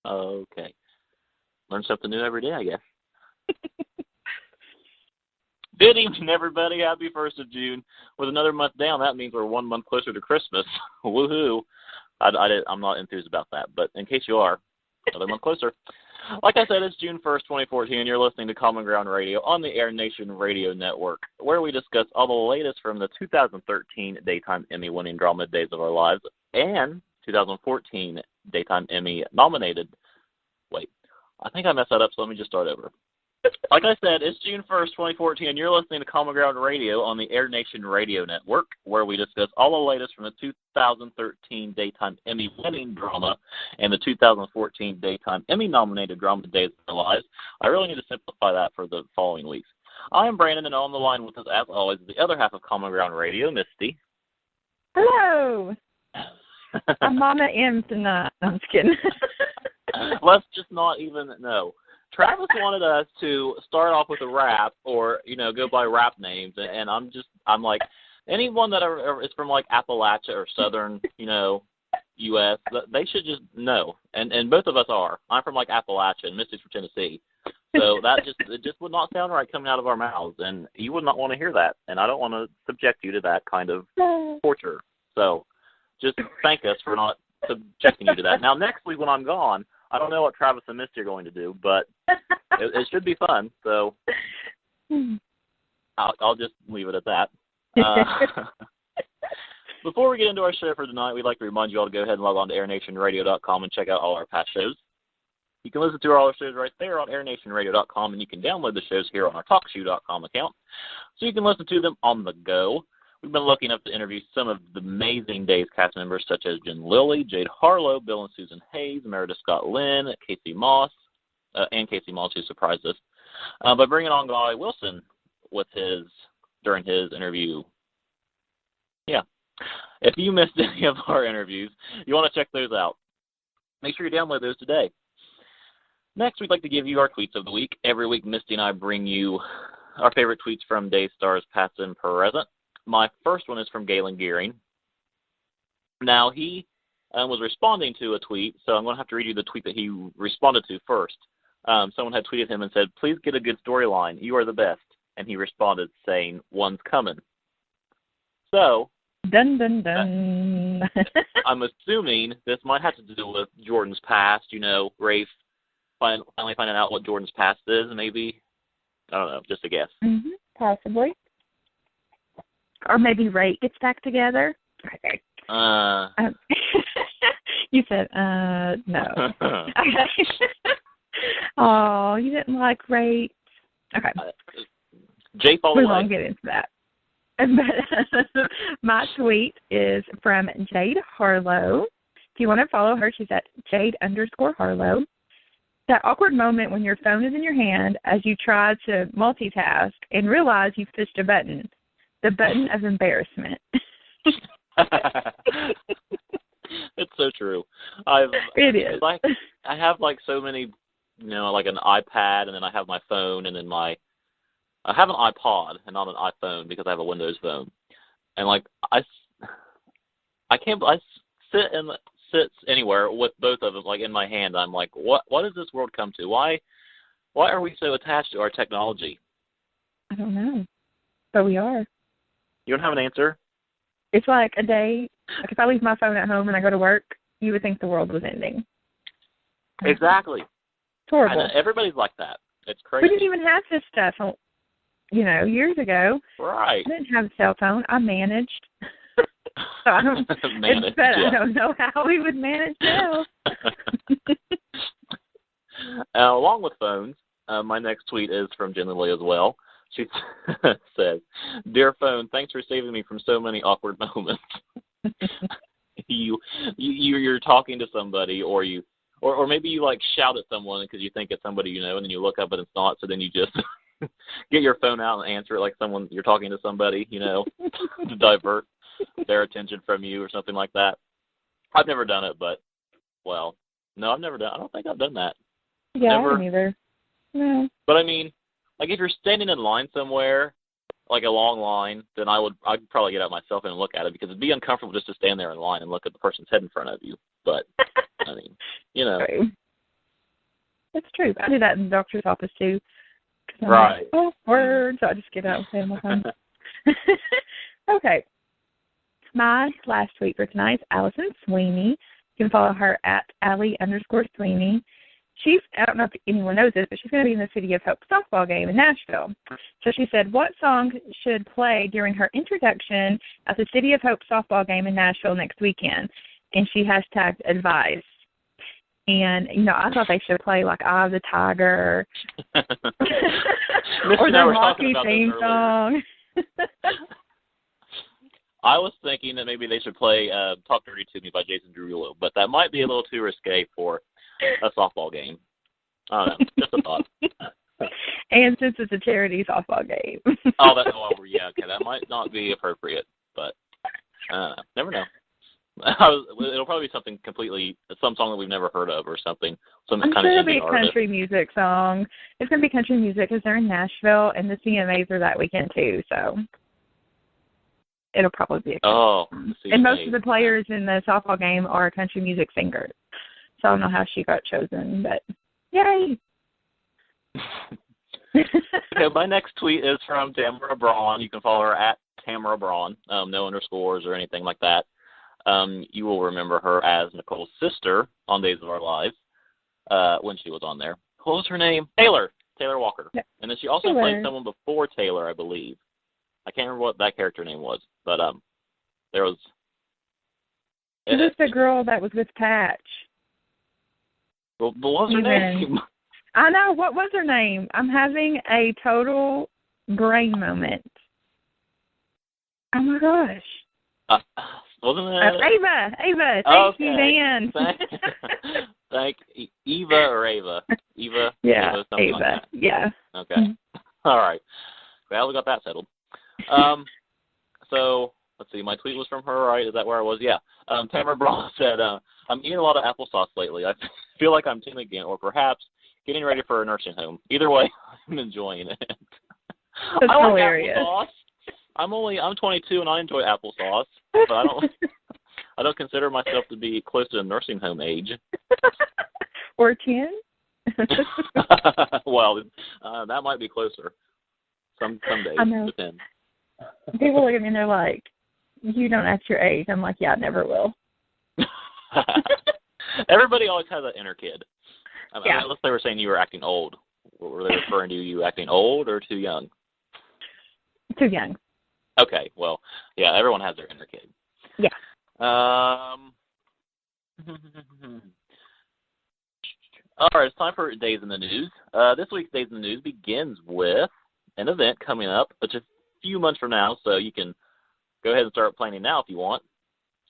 Okay. Learn something new every day, I guess. Good evening, everybody. Happy 1st of June. With another month down, that means we're 1 month closer to Christmas. Woohoo. I'm not enthused about that, but in case you are, another month closer. Like I said, it's June 1st, 2014. You're listening to Common Ground Radio on the Air Nation Radio Network, where we discuss all the latest from the 2013 Daytime Emmy-winning drama Days of Our Lives and 2014 Daytime Emmy-nominated. Wait, I think I messed that up, so let me just start over. Like I said, it's June 1st, 2014, and you're listening to Common Ground Radio on the Air Nation Radio Network, where we discuss all the latest from the 2013 Daytime Emmy-winning drama and the 2014 Daytime Emmy-nominated drama Days of Our Lives. I really need to simplify that for the following weeks. I am Brandon, and on the line with us, as always, the other half of Common Ground Radio, Misty. Hello. I'm Mama M tonight. I'm just kidding. Let's just not even know. Travis wanted us to start off with a rap or, go by rap names. And I'm like, anyone that is from like Appalachia or Southern, U.S., they should just know. And both of us are. I'm from like Appalachia and Misty's from Tennessee. So it just would not sound right coming out of our mouths. And you would not want to hear that. And I don't want to subject you to that kind of torture. So just thank us for not subjecting you to that. Now, next week when I'm gone, I don't know what Travis and Misty are going to do, but it should be fun. So I'll just leave it at that. Before we get into our show for tonight, we'd like to remind you all to go ahead and log on to airnationradio.com and check out all our past shows. You can listen to all our shows right there on airnationradio.com, and you can download the shows here on our talkshoe.com account, so you can listen to them on the go. We've been lucky enough to interview some of the amazing Days cast members such as Jen Lilly, Jade Harlow, Bill and Susan Hayes, Meredith Scott Lynn, Casey Moss, who surprised us, by bringing on Guy Wilson during his interview. Yeah. If you missed any of our interviews, you want to check those out. Make sure you download those today. Next, we'd like to give you our tweets of the week. Every week, Misty and I bring you our favorite tweets from Days stars past and present. My first one is from Galen Gearing. Now, he was responding to a tweet, so I'm going to have to read you the tweet that he responded to first. Someone had tweeted him and said, "Please get a good storyline. You are the best." And he responded saying, "One's coming." So, dun, dun, dun. I'm assuming this might have to do with Jordan's past, Rafe finally finding out what Jordan's past is, maybe. I don't know, just a guess. Mm-hmm, possibly. Or maybe Ray gets back together. Okay. You said, no. Okay. Oh, you didn't like Ray. Okay. Jake all the way. We won't get into that. But my tweet is from Jade Harlow. If you want to follow her, she's at Jade_Harlow. That awkward moment when your phone is in your hand as you try to multitask and realize you've pushed a button. The button of embarrassment. It's so true. It is. I have like so many, like an iPad, and then I have my phone, and then I have an iPod and not an iPhone because I have a Windows phone. And like I sit anywhere with both of them like in my hand. I'm like, what does this world come to? Why are we so attached to our technology? I don't know, but we are. You don't have an answer? It's like a day, like if I leave my phone at home and I go to work, you would think the world was ending. Exactly. It's horrible. Everybody's like that. It's crazy. We didn't even have this stuff, years ago. Right. I didn't have a cell phone. I managed. So I don't know how we would manage now. Along with phones, my next tweet is from Jen Lilly as well. She says, "Dear phone, thanks for saving me from so many awkward moments." You're talking to somebody, or maybe you like shout at someone because you think it's somebody and then you look up and it's not. So then you just get your phone out and answer it like you're talking to somebody, to divert their attention from you or something like that. I've never done it, but no, I've never done. I don't think I've done that. Yeah, I haven't either. No. But I mean, like if you're standing in line somewhere, like a long line, then I'd probably get out my cell phone and look at it because it'd be uncomfortable just to stand there in line and look at the person's head in front of you. But I mean, Right. true. I do that in the doctor's office, too. Right. Like, oh, word. So I just get out and say my phone. Okay. My last tweet for tonight is Allison Sweeney. You can follow her at Allie_Sweeney. I don't know if anyone knows this, but she's going to be in the City of Hope softball game in Nashville. So she said, what song should play during her introduction at the City of Hope softball game in Nashville next weekend? And she hashtagged advice. And, I thought they should play, like, Eye of the Tiger or the hockey theme song. I was thinking that maybe they should play Talk Dirty to Me by Jason Derulo, but that might be a little too risque for a softball game. I don't know. Just a thought. And since it's a charity softball game. That might not be appropriate, but never know. It'll probably be some song that we've never heard of or something. Some I'm kind sure of it'll be a country music song. It's going to be country music because they're in Nashville, and the CMAs are that weekend too, so it'll probably be a country song. And most of the players in the softball game are country music singers. So I don't know how she got chosen, but yay! Okay, my next tweet is from Tamara Braun. You can follow her at Tamara Braun. No underscores or anything like that. You will remember her as Nicole's sister on Days of Our Lives when she was on there. What was her name? Taylor Walker. Yeah. And then she also played someone before Taylor, I believe. I can't remember what that character name was, but there was. Is this the girl that was with Patch? Well, what was her name? I know. What was her name? I'm having a total brain moment. Oh, my gosh. Wasn't it? Ava. Thank you, Dan. Thank Eva or Ava? Eva? Yeah, Ava. Like that. Yeah. Okay. All right. Well, we got that settled. So, let's see. My tweet was from her, right? Is that where I was? Yeah. Tamara Braun said, I'm eating a lot of applesauce lately. I feel like I'm 10 again, or perhaps getting ready for a nursing home. Either way, I'm enjoying it. That's hilarious. Applesauce. I'm 22 and I enjoy applesauce, but I don't consider myself to be close to nursing home age. Or 10? Well, that might be closer. Some days. I know. Depends. People look at me and they're like, you don't act your age. I'm like, yeah, I never will. Everybody always has that inner kid. Yeah. Unless they were saying you were acting old. Were they referring to you acting old or too young? Too young. Okay, well, yeah, everyone has their inner kid. Yeah. All right, it's time for Days in the News. This week's Days in the News begins with an event coming up, which is a few months from now, so you can go ahead and start planning now if you want.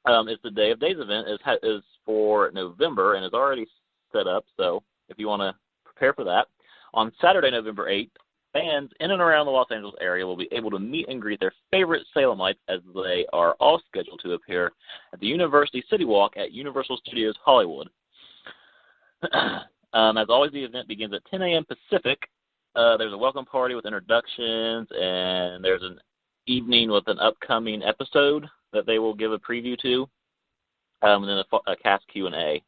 It's the Day of Days event is for November and is already set up, so if you want to prepare for that. On Saturday, November 8th, fans in and around the Los Angeles area will be able to meet and greet their favorite Salemites as they are all scheduled to appear at the University City Walk at Universal Studios Hollywood. As always, the event begins at 10 a.m. Pacific. There's a welcome party with introductions, and there's an evening with an upcoming episode that they will give a preview to, and then a cast Q&A.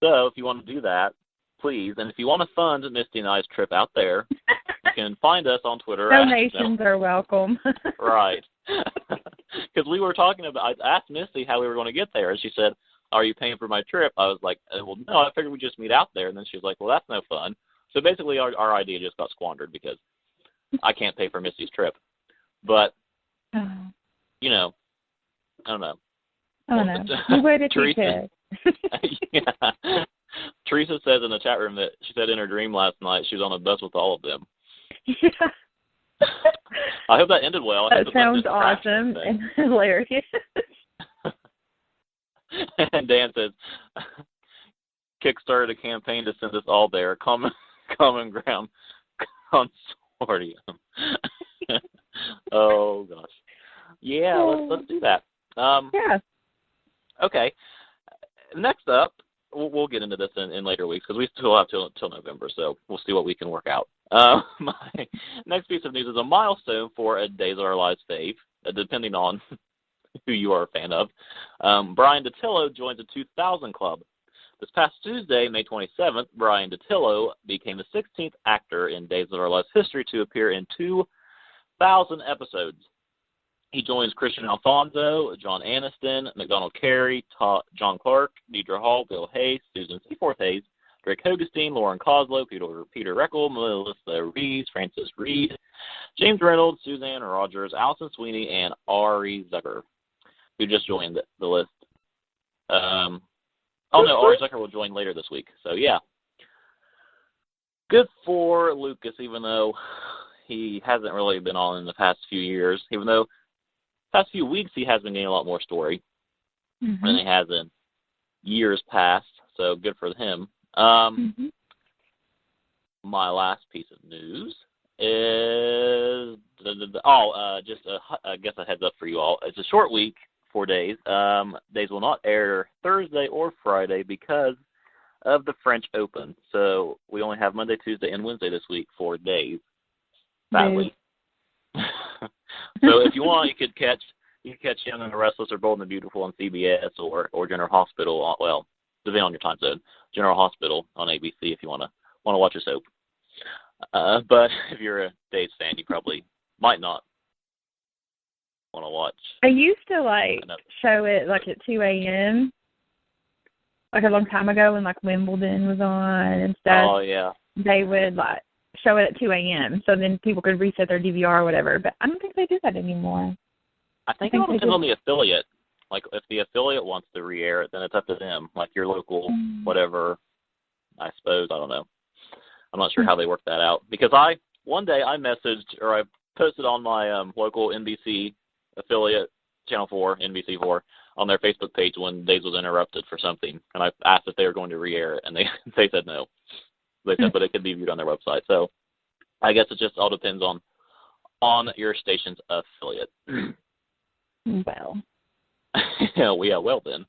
So if you want to do that, please. And if you want to fund Misty and I's trip out there, you can find us on Twitter. Donations are welcome. Right. Because we were talking about, I asked Misty how we were going to get there, and she said, are you paying for my trip? I was like, well, no, I figured we'd just meet out there. And then she was like, well, that's no fun. So basically our idea just got squandered because I can't pay for Misty's trip. But, you know, I don't know. Oh, no. You would if you could. Yeah. Teresa says in the chat room that she said in her dream last night she was on a bus with all of them. Yeah. I hope that ended well. That sounds awesome and hilarious. And Dan says, kickstarted a campaign to send us all there. Common Ground Consortium. Oh, gosh. Yeah, let's do that. Yeah. Okay. Next up, we'll get into this in later weeks because we still have till November, so we'll see what we can work out. My next piece of news is a milestone for a Days of Our Lives fave, depending on who you are a fan of. Brian DiTillo joins the 2000 Club. This past Tuesday, May 27th, Brian DiTillo became the 16th actor in Days of Our Lives history to appear in 2,000 episodes. He joins Christian Alfonso, John Aniston, McDonald Carey, John Clark, Deidre Hall, Bill Hayes, Susan Seaforth Hayes, Drake Hogestyn, Lauren Koslow, Peter Reckel, Melissa Reeves, Francis Reed, James Reynolds, Suzanne Rogers, Allison Sweeney, and Ari Zucker, who just joined the list. Ari Zucker will join later this week. So, yeah. Good for Lucas, even though he hasn't really been on in the past few years, even though past few weeks he has been getting a lot more story than he has in years past, so good for him. My last piece of news is I guess a heads up for you all. It's a short week, 4 days. Days will not air Thursday or Friday because of the French Open, so we only have Monday, Tuesday, and Wednesday this week, 4 days. Sadly. So if you want, you could catch Young and the Restless or Bold and the Beautiful on CBS or General Hospital. Well, depending on your time zone, General Hospital on ABC if you want to watch a soap. But if you're a Days fan, you probably might not want to watch. I used to show it at 2 a.m. a long time ago when Wimbledon was on and stuff. Oh yeah. They would show it at 2 a.m. so then people could reset their DVR or whatever. But I don't think they do that anymore. I think it all depends on the affiliate. If the affiliate wants to re-air it, then it's up to them. Your local whatever, I suppose. I don't know. I'm not sure how they work that out. Because one day I messaged or I posted on my local NBC affiliate, Channel 4, NBC4, on their Facebook page when Days was interrupted for something. And I asked if they were going to re-air it, and they said no. They said, but it could be viewed on their website. So I guess it just all depends on your station's affiliate. Well. Well then.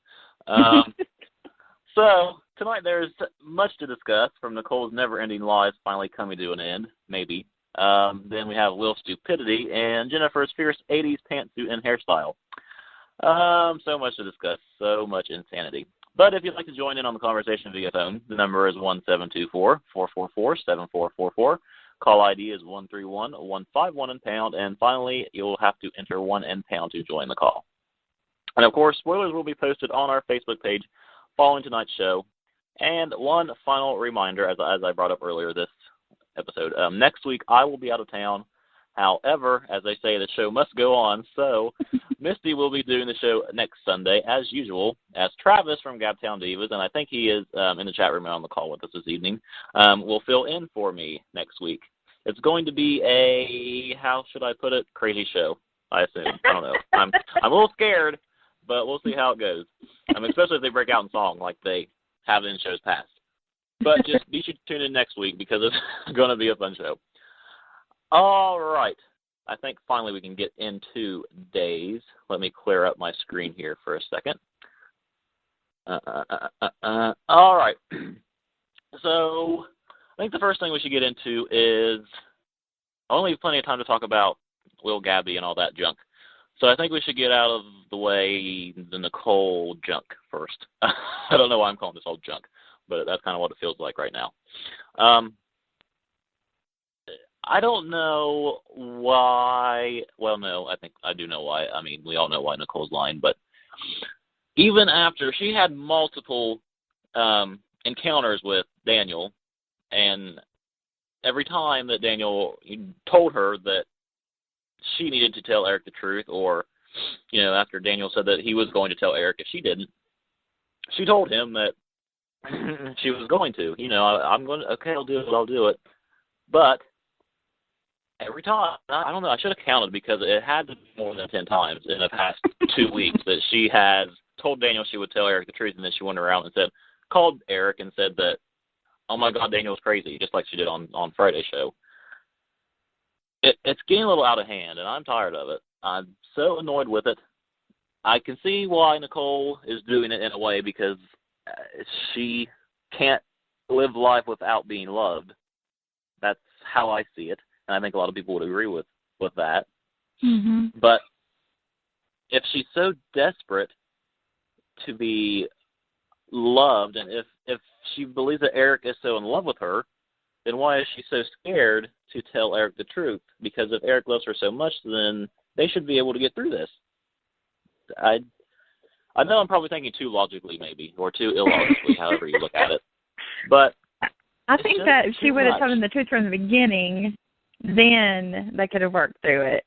So tonight there's much to discuss, from Nicole's never-ending lies finally coming to an end, maybe. Then we have Will's stupidity and Jennifer's fierce 80s pantsuit and hairstyle. So much to discuss, so much insanity. But if you'd like to join in on the conversation via phone, the number is 1-724-444-7444. Call ID is 131-151 and pound. And finally, you'll have to enter 1 and pound to join the call. And, of course, spoilers will be posted on our Facebook page following tonight's show. And one final reminder, as I brought up earlier this episode, next week I will be out of town. However, as they say, the show must go on, so Misty will be doing the show next Sunday, as usual, as Travis from Gabtown Divas, and I think he is in the chat room and on the call with us this evening, will fill in for me next week. It's going to be a, how should I put it, crazy show, I assume. I don't know. I'm a little scared, but we'll see how it goes, especially if they break out in song like they have in shows past. But just be sure to tune in next week because it's going to be a fun show. All right. I think finally we can get into Days. Let me clear up my screen here for a second. All right. So I think the first thing we should get into is only plenty of time to talk about Will Gabby and all that junk. So I think we should get out of the way the Nicole junk first. I don't know why I'm calling this all junk, but that's kind of what it feels like right now. I don't know why. Well, no, I think I do know why. I mean, we all know why Nicole's lying. But even after she had multiple encounters with Daniel, and every time that Daniel told her that she needed to tell Eric the truth, or, after Daniel said that he was going to tell Eric if she didn't, she told him that she was going to. I'm going to, okay, I'll do it. But every time, I don't know, I should have counted because it had to be more than 10 times in the past 2 weeks that she has told Daniel she would tell Eric the truth, and then she went around and called Eric and said that, oh my God, Daniel's crazy, just like she did on Friday's show. It's getting a little out of hand, and I'm tired of it. I'm so annoyed with it. I can see why Nicole is doing it in a way, because she can't live life without being loved. That's how I see it. And I think a lot of people would agree with that. Mm-hmm. But if she's so desperate to be loved, and if she believes that Eric is so in love with her, then why is she so scared to tell Eric the truth? Because if Eric loves her so much, then they should be able to get through this. I know I'm probably thinking too logically, maybe, or too illogically, however you look at it. But I think that if she would have told him the truth from the beginning, then they could have worked through it.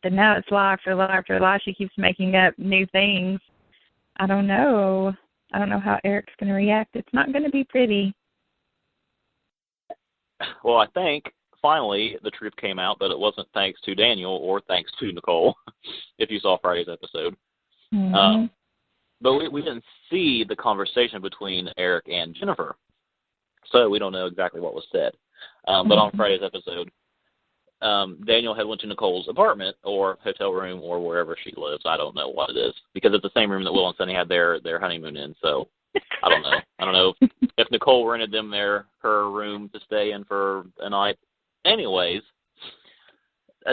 But now it's lie after lie after lie. She keeps making up new things. I don't know. I don't know how Eric's going to react. It's not going to be pretty. Well, I think finally the truth came out that it wasn't thanks to Daniel or thanks to Nicole, if you saw Friday's episode. Mm-hmm. But we didn't see the conversation between Eric and Jennifer, so we don't know exactly what was said. But on Friday's episode, Daniel had went to Nicole's apartment or hotel room or wherever she lives. I don't know what it is, because it's the same room that Will and Sunny had their honeymoon in, so I don't know. I don't know if Nicole rented them her room to stay in for a night. Anyways,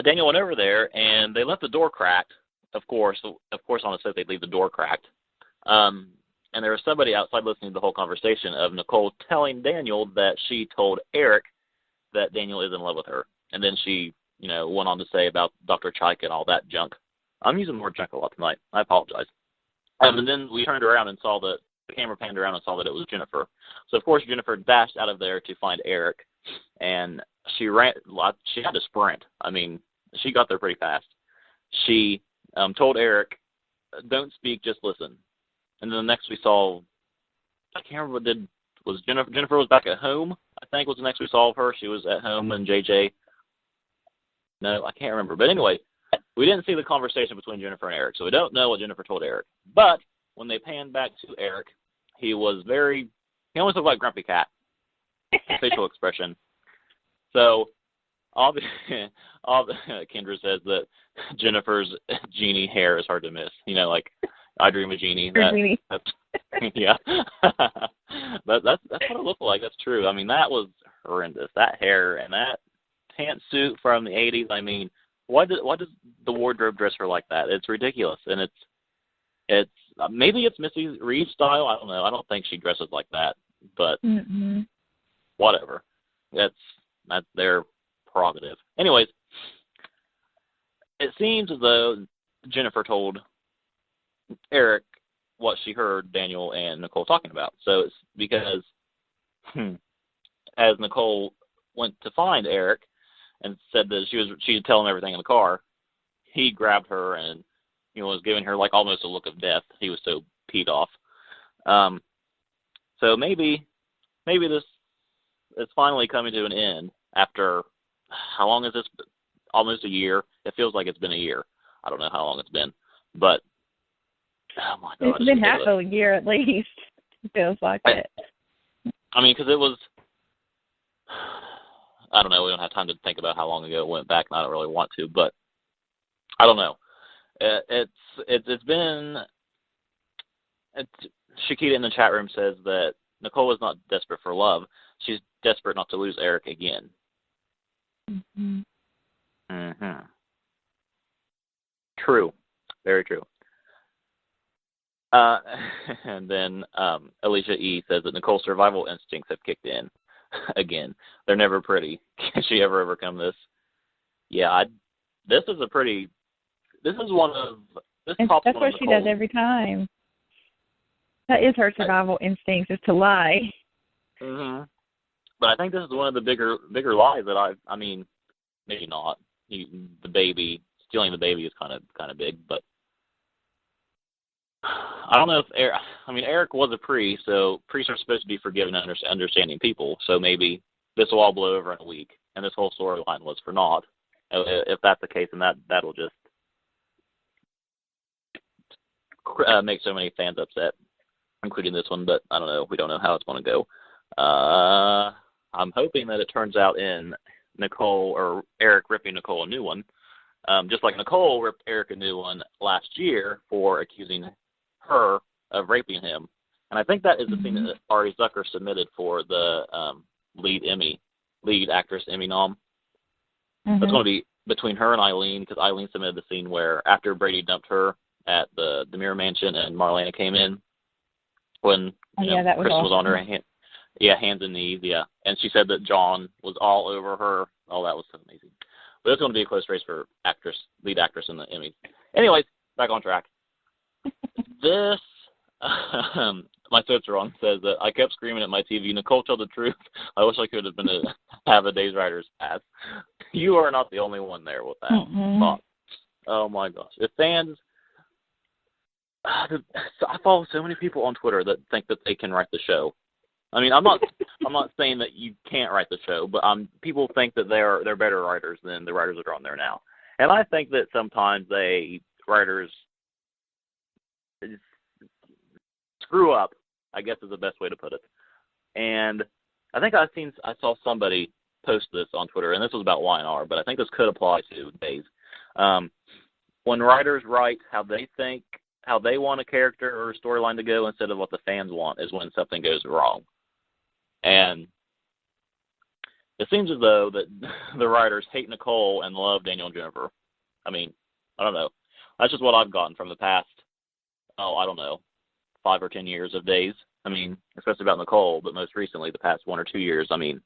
Daniel went over there, and they left the door cracked. Of course, on the set they'd leave the door cracked. And there was somebody outside listening to the whole conversation of Nicole telling Daniel that she told Eric that Daniel is in love with her. And then she, went on to say about Dr. Chike and all that junk. I'm using the word junk a lot tonight. I apologize. And then we turned around and saw that the camera panned around and saw that it was Jennifer. So, of course, Jennifer dashed out of there to find Eric. And she ran. She had to sprint. I mean, she got there pretty fast. She told Eric, "Don't speak, just listen." And then the next we saw, I can't remember what was Jennifer. Jennifer was back at home, I think was the next we saw of her. She was at home, and JJ. No, I can't remember. But anyway, we didn't see the conversation between Jennifer and Eric, so we don't know what Jennifer told Eric. But when they panned back to Eric, he almost looked like Grumpy Cat, facial expression. So, Kendra says that Jennifer's genie hair is hard to miss. Like I Dream of Jeannie. Yeah. That's what it looked like. That's true. I mean, that was horrendous. That hair and that pantsuit from the 80s. I mean, why does the wardrobe dress her like that? It's ridiculous, and it's maybe it's Missy Reed style. I don't know. I don't think she dresses like that, but whatever. That's their prerogative. Anyways, it seems as though Jennifer told Eric what she heard Daniel and Nicole talking about. So it's because as Nicole went to find Eric and said that she'd tell him everything in the car, he grabbed her and was giving her like almost a look of death. He was so peed off. So maybe this is finally coming to an end after how long is this? Almost a year. It feels like it's been a year. I don't know how long it's been, but oh my God, it's been half a year at least. It feels like it. I mean, because it was. I don't know. We don't have time to think about how long ago it went back, and I don't really want to, but I don't know. It's been. Shakita in the chat room says that Nicole is not desperate for love. She's desperate not to lose Eric again. True. Very true. And then Alicia E. says that Nicole's survival instincts have kicked in again. They're never pretty. Can she ever overcome this? Yeah, this is one of... That's what she does every time. That is her survival instincts, is to lie. But I think this is one of the bigger lies that I mean, maybe not. Stealing the baby is kind of big, but I don't know if Eric was a priest, so priests are supposed to be forgiving and understanding people. So maybe this will all blow over in a week, and this whole storyline was for naught. If that's the case, then that'll just make so many fans upset, including this one. But I don't know. We don't know how it's going to go. I'm hoping that it turns out in Nicole or Eric ripping Nicole a new one, just like Nicole ripped Eric a new one last year for accusing her of raping him. And I think that is the thing that Ari Zucker submitted for the lead actress Emmy nom. That's going to be between her and Eileen, because Eileen submitted the scene where after Brady dumped her at the Mirror Mansion and Marlena came in, when that was Kristen awesome. was on her hands and knees, and she said that John was all over her. Oh, that was so amazing. But it's going to be a close race for lead actress in the Emmys. Anyways, back on track. This, my Cicerone says that I kept screaming at my TV, Nicole, tell the truth. I wish I could have been have a Days Riders pass. You are not the only one there with that thought. Oh my gosh. If fans, I follow so many people on Twitter that think that they can write the show. I mean, I'm not saying that you can't write the show, but people think that they're better writers than the writers that are on there now. And I think that sometimes writers screw up, I guess is the best way to put it. And I think I saw somebody post this on Twitter, and this was about Y&R, but I think this could apply to Days. When writers write how they think, how they want a character or a storyline to go instead of what the fans want is when something goes wrong. And it seems as though that the writers hate Nicole and love Daniel and Jennifer. I mean, I don't know. That's just what I've gotten from the past, 5 or 10 years of Days. I mean, especially about Nicole, but most recently, the past 1 or 2 years, I mean,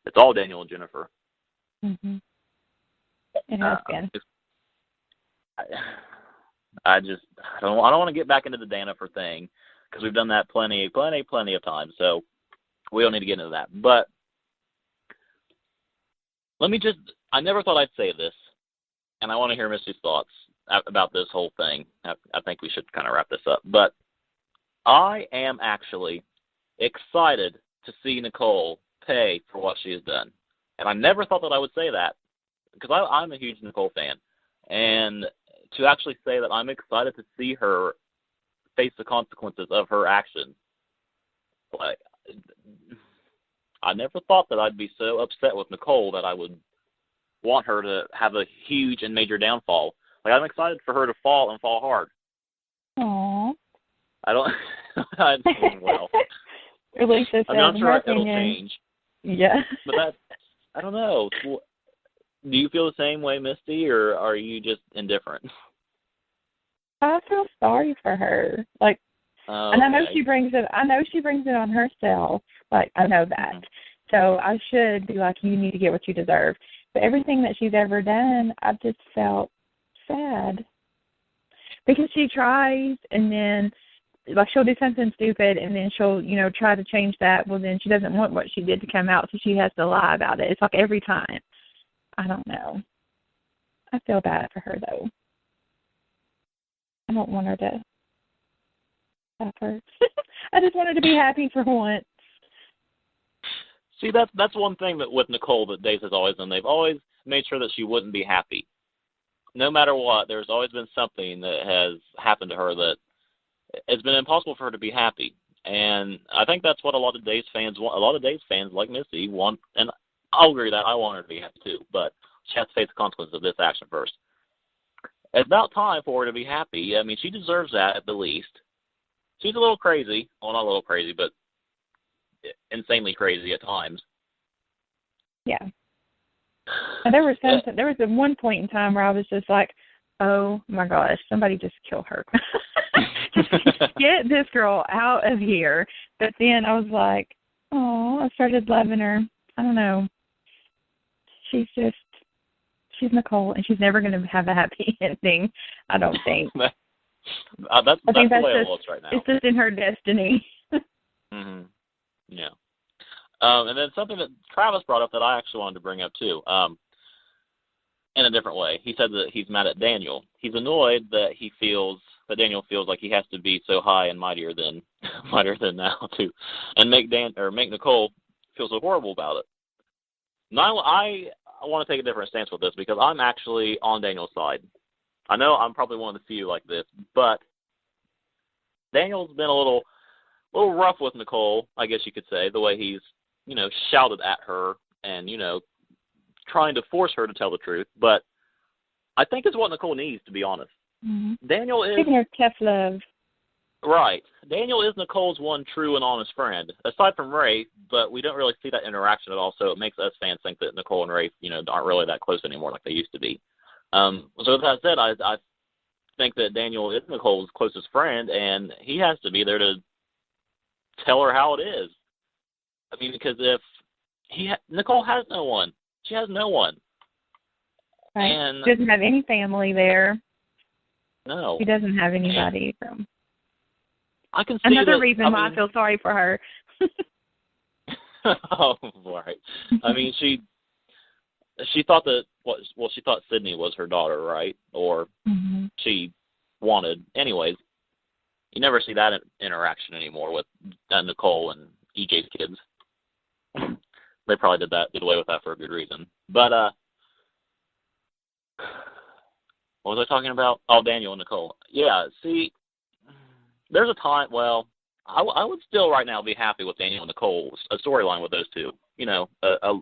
it's all Daniel and Jennifer. Mm-hmm. It has been. I don't want to get back into the Danifer thing because we've done that plenty of times. So we don't need to get into that. But I never thought I'd say this, and I want to hear Misty's thoughts about this whole thing. I think we should kind of wrap this up. But I am actually excited to see Nicole pay for what she has done. And I never thought that I would say that because I'm a huge Nicole fan. And to actually say that I'm excited to see her face the consequences of her actions, like, I never thought that I'd be so upset with Nicole that I would want her to have a huge and major downfall. Like, I'm excited for her to fall and fall hard. Aww. I'm doing well. At least it's I'm sure it'll change. Yeah. But I don't know. Do you feel the same way, Misty, or are you just indifferent? I feel sorry for her. Like, okay. And I know she brings it. I know she brings it on herself. Like, I know that. Mm-hmm. So I should be like, you need to get what you deserve. But everything that she's ever done, I've just felt sad because she tries, and then like she'll do something stupid, and then she'll try to change that. Well, then she doesn't want what she did to come out, so she has to lie about it. It's like every time. I don't know. I feel bad for her though. I don't want her to suffer. I just want her to be happy for once. See, that's one thing that with Nicole that Days has always done. They've always made sure that she wouldn't be happy. No matter what, there's always been something that has happened to her that it's been impossible for her to be happy. And I think that's what a lot of Days fans want. A lot of Days fans, like Missy, want, and I'll agree that I want her to be happy too, but she has to face the consequences of this action first. It's about time for her to be happy. I mean, she deserves that at the least. She's a little crazy. Well, not a little crazy, but insanely crazy at times. Yeah. And there was one point in time where I was just like, oh my gosh, somebody just kill her. Just get this girl out of here. But then I was like, oh, I started loving her. I don't know. She's Nicole, and she's never going to have a happy ending, I don't think. That's the way it looks right now. It's just in her destiny. Mm-hmm. Yeah. And then something that Travis brought up that I actually wanted to bring up too, in a different way. He said that he's mad at Daniel. He's annoyed that Daniel feels like he has to be so high and mightier than now too, and make Nicole feel so horrible about it. Now I want to take a different stance with this because I'm actually on Daniel's side. I know I'm probably one of the few like this, but Daniel's been a little rough with Nicole, I guess you could say, the way he's, shouted at her and, trying to force her to tell the truth. But I think it's what Nicole needs, to be honest. Mm-hmm. Daniel is... Giving her tough love. Right. Daniel is Nicole's one true and honest friend, aside from Ray, but we don't really see that interaction at all, so it makes us fans think that Nicole and Ray, aren't really that close anymore like they used to be. So with that said, I think that Daniel is Nicole's closest friend, and he has to be there to tell her how it is. I mean, because if Nicole has no one, she has no one. Right. And She doesn't have any family there. no, She doesn't have anybody. So. I can see Another that, reason why I feel sorry for her. Oh, right. I mean, she thought that she thought Sydney was her daughter, right? Or she wanted. Anyways, you never see that interaction anymore with Nicole and EJ's kids. They probably did away with that for a good reason. But what was I talking about? Oh, Daniel and Nicole. Yeah. See, there's a time. Well, I would still right now be happy with Daniel and Nicole, a storyline with those two. You know, a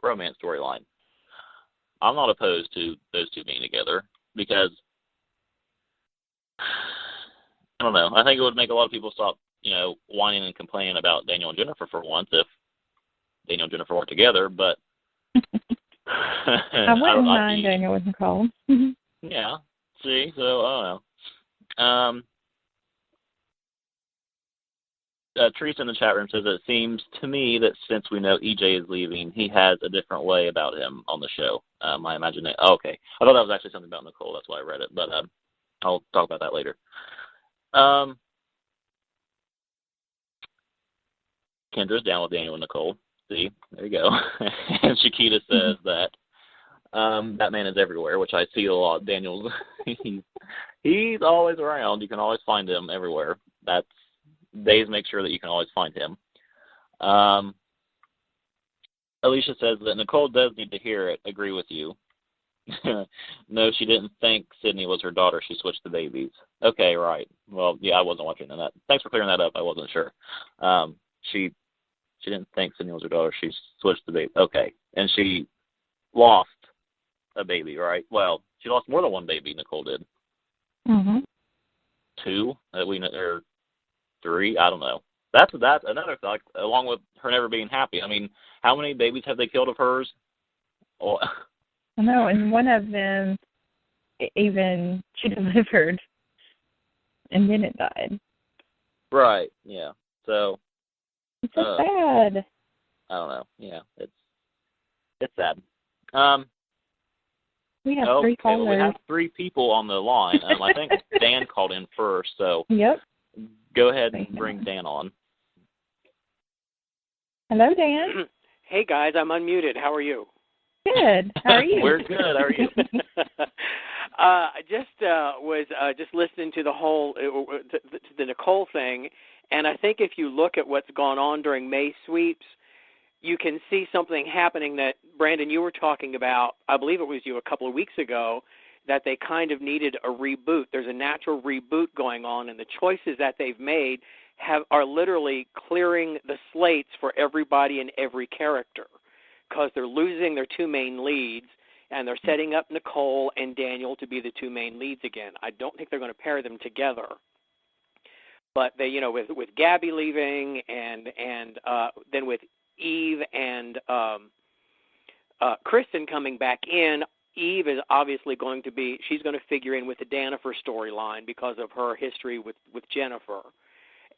romance storyline. I'm not opposed to those two being together because I don't know. I think it would make a lot of people stop, whining and complaining about Daniel and Jennifer for once if Daniel and Jennifer weren't together. But I wouldn't mind Daniel with Nicole. Yeah. See, so I don't know. Teresa in the chat room says, it seems to me that since we know EJ is leaving, he has a different way about him on the show. I imagine that. Oh, okay. I thought that was actually something about Nicole. That's why I read it. But I'll talk about that later. Kendra's down with Daniel and Nicole. See, there you go. And Shakita says that that man is everywhere, which I see a lot. Daniel's he's always around. You can always find him everywhere. That's Days make sure that you can always find him. Alicia says that Nicole does need to hear it. Agree with you. No, she didn't think Sydney was her daughter. She switched the babies. Okay, right. Well, yeah, I wasn't watching that. Thanks for clearing that up. I wasn't sure. She didn't think Sydney was her daughter. She switched the baby. Okay, and she lost a baby, right? Well, she lost more than one baby. Nicole did. Mm-hmm. 2 or 3. I don't know. That's another thought. Along with her never being happy. I mean, how many babies have they killed of hers? Oh. I know, and one of them, even she delivered, and then it died. Right. Yeah. So. It's so sad. I don't know. Yeah, it's sad. We have 3 callers. Well, we have 3 people on the line. I think Dan called in first, so yep. Go ahead and bring Dan on. Hello, Dan. Hey, guys, I'm unmuted. How are you? Good. How are you? We're good. How are you? I was just listening to the whole to the Nicole thing, and I think if you look at what's gone on during May sweeps, you can see something happening that, Brandon, you were talking about, I believe it was you a couple of weeks ago, that they kind of needed a reboot. There's a natural reboot going on, and the choices that they've made are literally clearing the slates for everybody and every character because they're losing their 2 main leads, and they're setting up Nicole and Daniel to be the 2 main leads again. I don't think they're going to pair them together. But they, with Gabby leaving and then with Eve and Kristen coming back in, Eve is obviously she's going to figure in with the Danifer storyline because of her history with Jennifer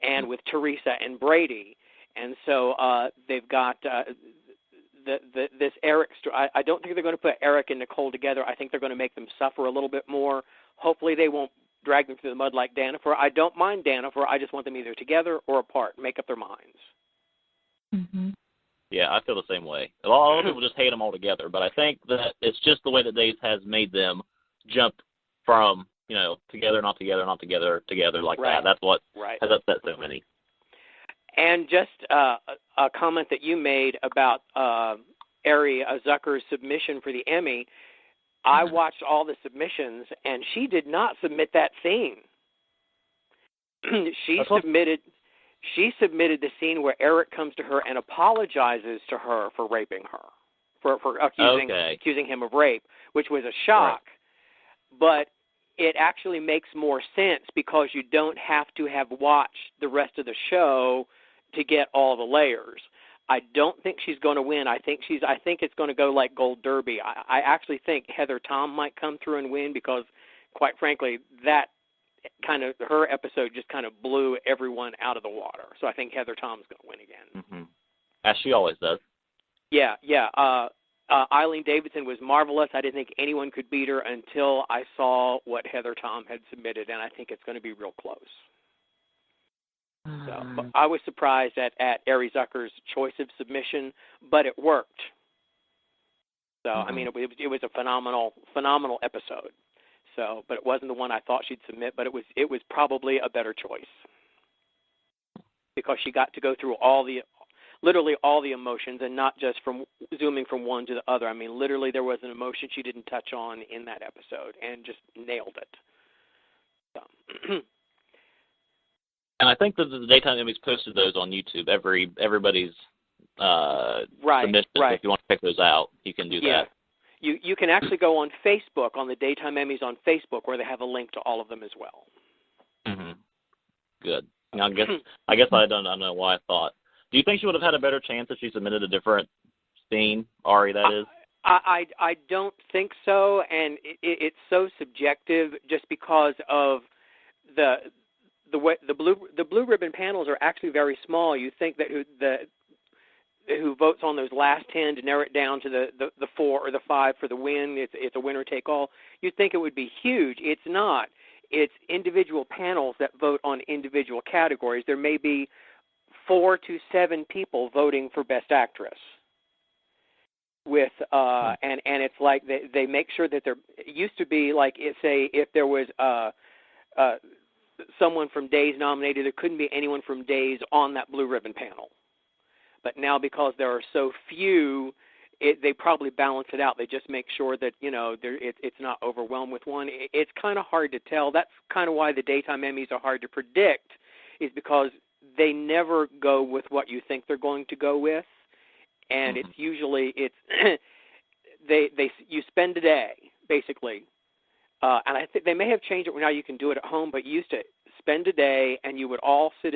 and with Teresa and Brady. And so they've got this Eric story. I don't think they're going to put Eric and Nicole together. I think they're going to make them suffer a little bit more. Hopefully they won't drag them through the mud like Danifer. I don't mind Danifer. I just want them either together or apart, make up their minds. Mm-hmm. Yeah, I feel the same way. A lot of people just hate them all together, but I think that it's just the way that Days has made them jump from, together, not together, not together, together like right. that. That's what has upset so many. And just a comment that you made about Ari Zucker's submission for the Emmy, I watched all the submissions, and she did not submit that scene. She submitted the scene where Eric comes to her and apologizes to her for raping her, for accusing him of rape, which was a shock. Right. But it actually makes more sense because you don't have to have watched the rest of the show to get all the layers. I don't think she's going to win. I think it's going to go like Gold Derby. I actually think Heather Tom might come through and win because, quite frankly, that her episode just kind of blew everyone out of the water. So I think Heather Tom's going to win again. Mm-hmm. As she always does. Yeah. Eileen Davidson was marvelous. I didn't think anyone could beat her until I saw what Heather Tom had submitted, and I think it's going to be real close. So I was surprised at Ari Zucker's choice of submission, but it worked. So I mean, it was a phenomenal episode. So, but it wasn't the one I thought she'd submit, but it was probably a better choice because she got to go through literally all the emotions, and not just from zooming from one to the other. I mean, literally there was an emotion she didn't touch on in that episode, and just nailed it. So. And I think that the Daytime Emmys posted those on YouTube. Everybody's submissions. Right. If you want to check those out, you can do that. You can actually go on Facebook, on the Daytime Emmys on Facebook, where they have a link to all of them as well. Mm-hmm. Good. Now, I guess I don't know why I thought. Do you think she would have had a better chance if she submitted a different scene, Ari, that is? I don't think so, and it's so subjective just because of the way the blue ribbon panels are actually very small. You think that who votes on those last 10 to narrow it down to the 4 or the 5 for the win, it's a winner take all. You'd think it would be huge. It's not. It's individual panels that vote on individual categories. There may be 4 to 7 people voting for Best Actress. With and it's like they make sure that there. It used to be like if there was someone from Days nominated, there couldn't be anyone from Days on that blue ribbon panel. But now, because there are so few, they probably balance it out. They just make sure that it's not overwhelmed with one. It's kind of hard to tell. That's kind of why the Daytime Emmys are hard to predict, is because they never go with what you think they're going to go with, and it's usually you spend a day basically, and I think they may have changed it now. You can do it at home, but you used to spend a day, and you would all sit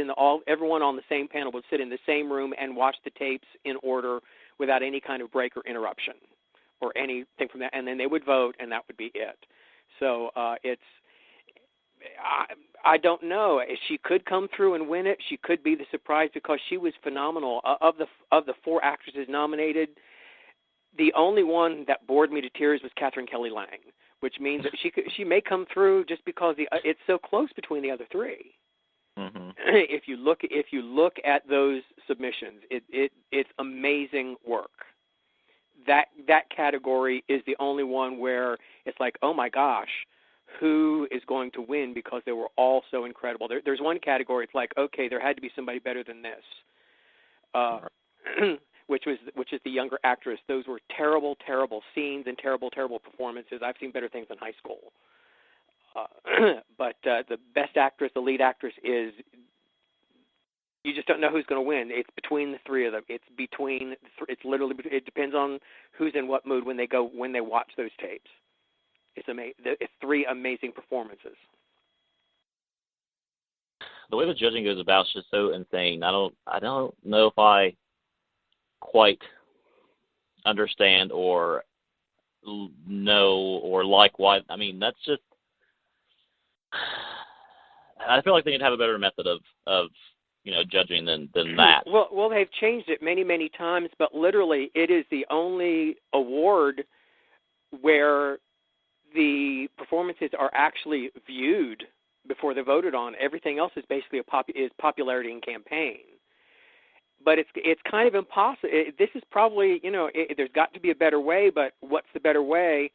everyone on the same panel would sit in the same room and watch the tapes in order without any kind of break or interruption or anything from that, and then they would vote, and that would be it. So I don't know. She could come through and win it. She could be the surprise because she was phenomenal. Of the 4 actresses nominated, the only one that bored me to tears was Catherine Kelly Lang, which means that she may come through just because it's so close between the other 3. Mm-hmm. If you look at those submissions, it's amazing work. That category is the only one where it's like, oh my gosh, who is going to win, because they were all so incredible. There's one category, it's like, okay, there had to be somebody better than this, which is the younger actress. Those were terrible, terrible scenes and terrible, terrible performances. I've seen better things in high school. But the best actress, the lead actress, you just don't know who's going to win. It's between the 3 of them. It's literally, it depends on who's in what mood when they watch those tapes. It's amazing. It's 3 amazing performances. The way the judging goes about is just so insane. I don't know if I quite understand or know or like why. I mean, that's just. I feel like they need to have a better method of judging than that. Well, they've changed it many, many times, but literally, it is the only award where the performances are actually viewed before they're voted on. Everything else is basically is popularity and campaign. But it's kind of impossible. This is probably, there's got to be a better way, but what's the better way?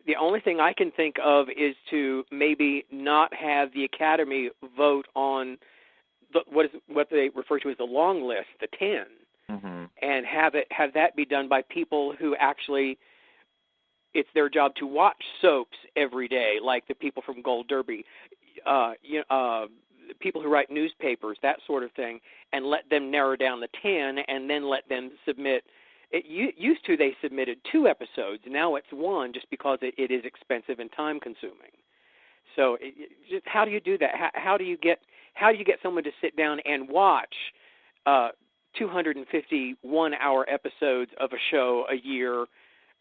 The only thing I can think of is to maybe not have the Academy vote on what they refer to as the long list, the 10, and have that be done by people who actually, it's their job to watch soaps every day, like the people from Gold Derby, people who write newspapers, that sort of thing, and let them narrow down the 10, and then let them submit. Used to they submitted 2 episodes. Now it's 1, just because it is expensive and time consuming. So just how do you do that? How do you get someone to sit down and watch 250 1-hour episodes of a show a year,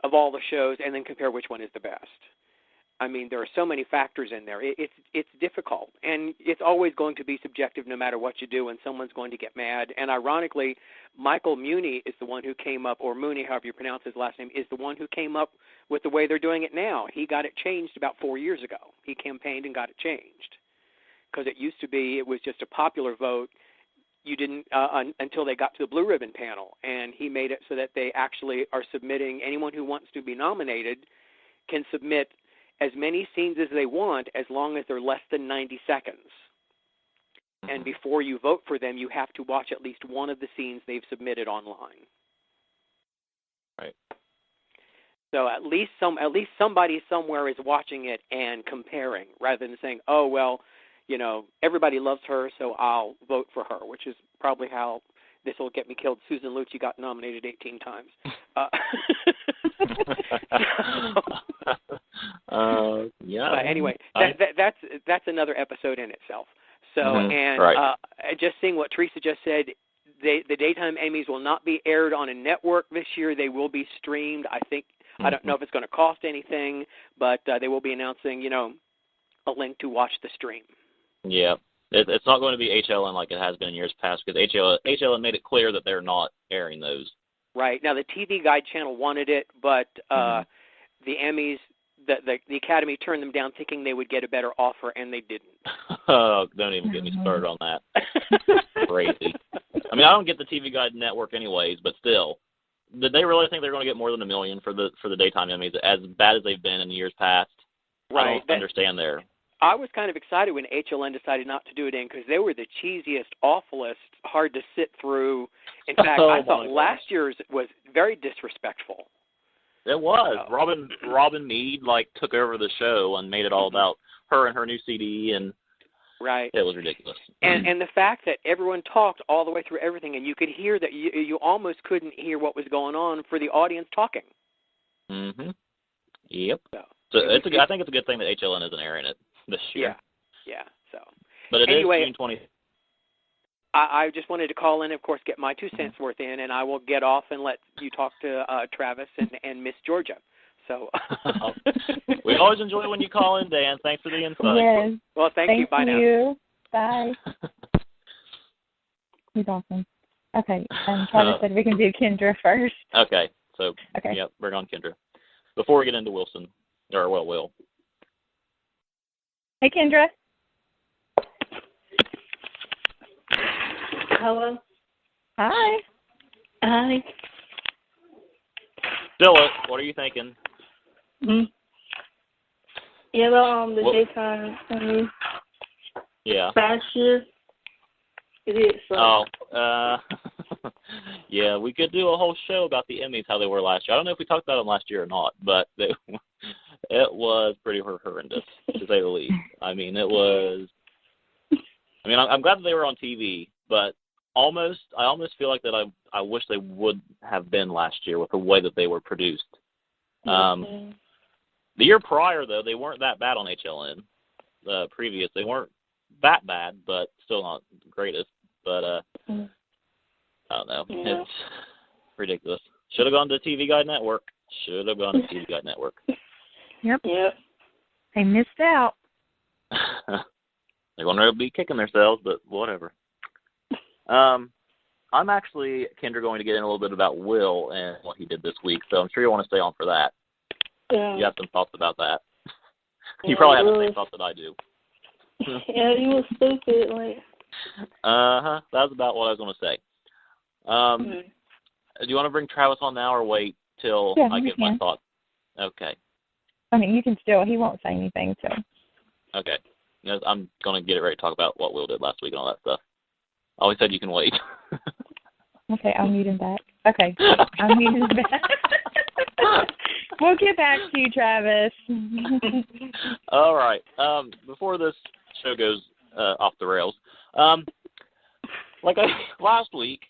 of all the shows, and then compare which one is the best? I mean, there are so many factors in there. It's difficult, and it's always going to be subjective no matter what you do, and someone's going to get mad. And ironically, Michael Mooney is the one who came up, or Mooney, however you pronounce his last name, is the one who came up with the way they're doing it now. He got it changed about 4 years ago. He campaigned and got it changed, because it used to be it was just a popular vote. You didn't until they got to the blue ribbon panel, and he made it so that they actually are submitting. Anyone who wants to be nominated can submit as many scenes as they want as long as they're less than 90 seconds. And before you vote for them, you have to watch at least one of the scenes they've submitted online. Right. So at least somebody somewhere is watching it and comparing, rather than saying, "Oh well, you know, everybody loves her, so I'll vote for her," which is probably how this will get me killed. Susan Lucci got nominated 18 times. Yeah. But anyway, that's another episode in itself. So, right. Just seeing what Teresa just said, the daytime Emmys will not be aired on a network this year. They will be streamed. I think I don't know if it's going to cost anything, but they will be announcing, you know, a link to watch the stream. Yeah. It's not going to be HLN like it has been in years past, because HLN made it clear that they're not airing those. Right. Now, the TV Guide channel wanted it, but the Emmys, the Academy turned them down thinking they would get a better offer, and they didn't. Oh, don't even get me started on that. Crazy. I mean, I don't get the TV Guide network anyways, but still. Did they really think they were going to get more than $1 million for the daytime Emmys, as bad as they've been in years past? Right. I don't understand there. I was kind of excited when HLN decided not to do it in, because they were the cheesiest, awfulest, hard to sit through. In fact, I thought last year's was very disrespectful. It was. Robin Meade took over the show and made it all about her and her new CD, and right. It was ridiculous. And the fact that everyone talked all the way through everything, and you could hear that you almost couldn't hear what was going on for the audience talking. Mhm. Yep. So I think it's a good thing that HLN isn't airing it this year. Yeah. So. But anyway, is June 20th. I just wanted to call in, of course, get my 2 cents worth in, and I will get off and let you talk to Travis and Miss Georgia. So we always enjoy when you call in, Dan. Thanks for the insight. Yes. Well, thank you. Bye now. Bye. He's awesome. Okay. Travis said we can do Kendra first. Okay. So, Yep, bring on Kendra. Before we get into Wilson, Will. Hey, Kendra. Hello. Hi. Hi. Dylan, what are you thinking? Yeah, well, the daytime Emmys. Yeah. Last year, it did suck. Yeah, we could do a whole show about the Emmys, how they were last year. I don't know if we talked about them last year or not, but it was pretty horrendous, to say the least. I mean, it was. I mean, I'm glad that they were on TV, but I almost feel like that I wish they would have been last year with the way that they were produced. The year prior, though, they weren't that bad on HLN. Previous, they weren't that bad, but still not the greatest. But I don't know. Yeah. It's ridiculous. Should have gone to TV Guide Network. Yep. They missed out. They're going to be kicking themselves, but whatever. I'm actually, Kendra, going to get in a little bit about Will and what he did this week, so I'm sure you want to stay on for that. Yeah. You have some thoughts about that. You probably have the same thoughts that I do. Yeah, he was stupid. That was about what I was going to say. Do you want to bring Travis on now or wait till I get my thoughts? Okay. I mean, you can still, he won't say anything, so. Okay. I'm going to get it ready to talk about what Will did last week and all that stuff. I always said you can wait. Okay, I'll mute him back. Okay, I'll mute him back. We'll get back to you, Travis. All right. Before this show goes off the rails, last week,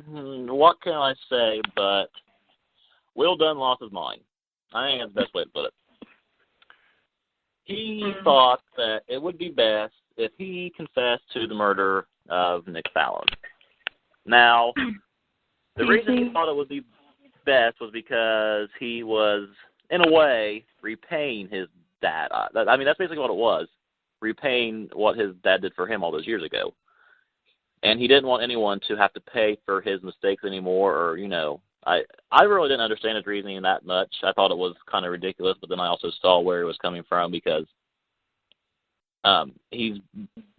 what can I say but Will Dunn lost his mind. I think that's the best way to put it. He thought that it would be best if he confessed to the murder of Nick Fallon. Now, the reason he thought it would be best was because he was in a way, repaying his dad. I mean, that's basically what it was, repaying what his dad did for him all those years ago. And he didn't want anyone to have to pay for his mistakes anymore, or, you know, I really didn't understand his reasoning that much. I thought it was kind of ridiculous, but then I also saw where it was coming from, because he's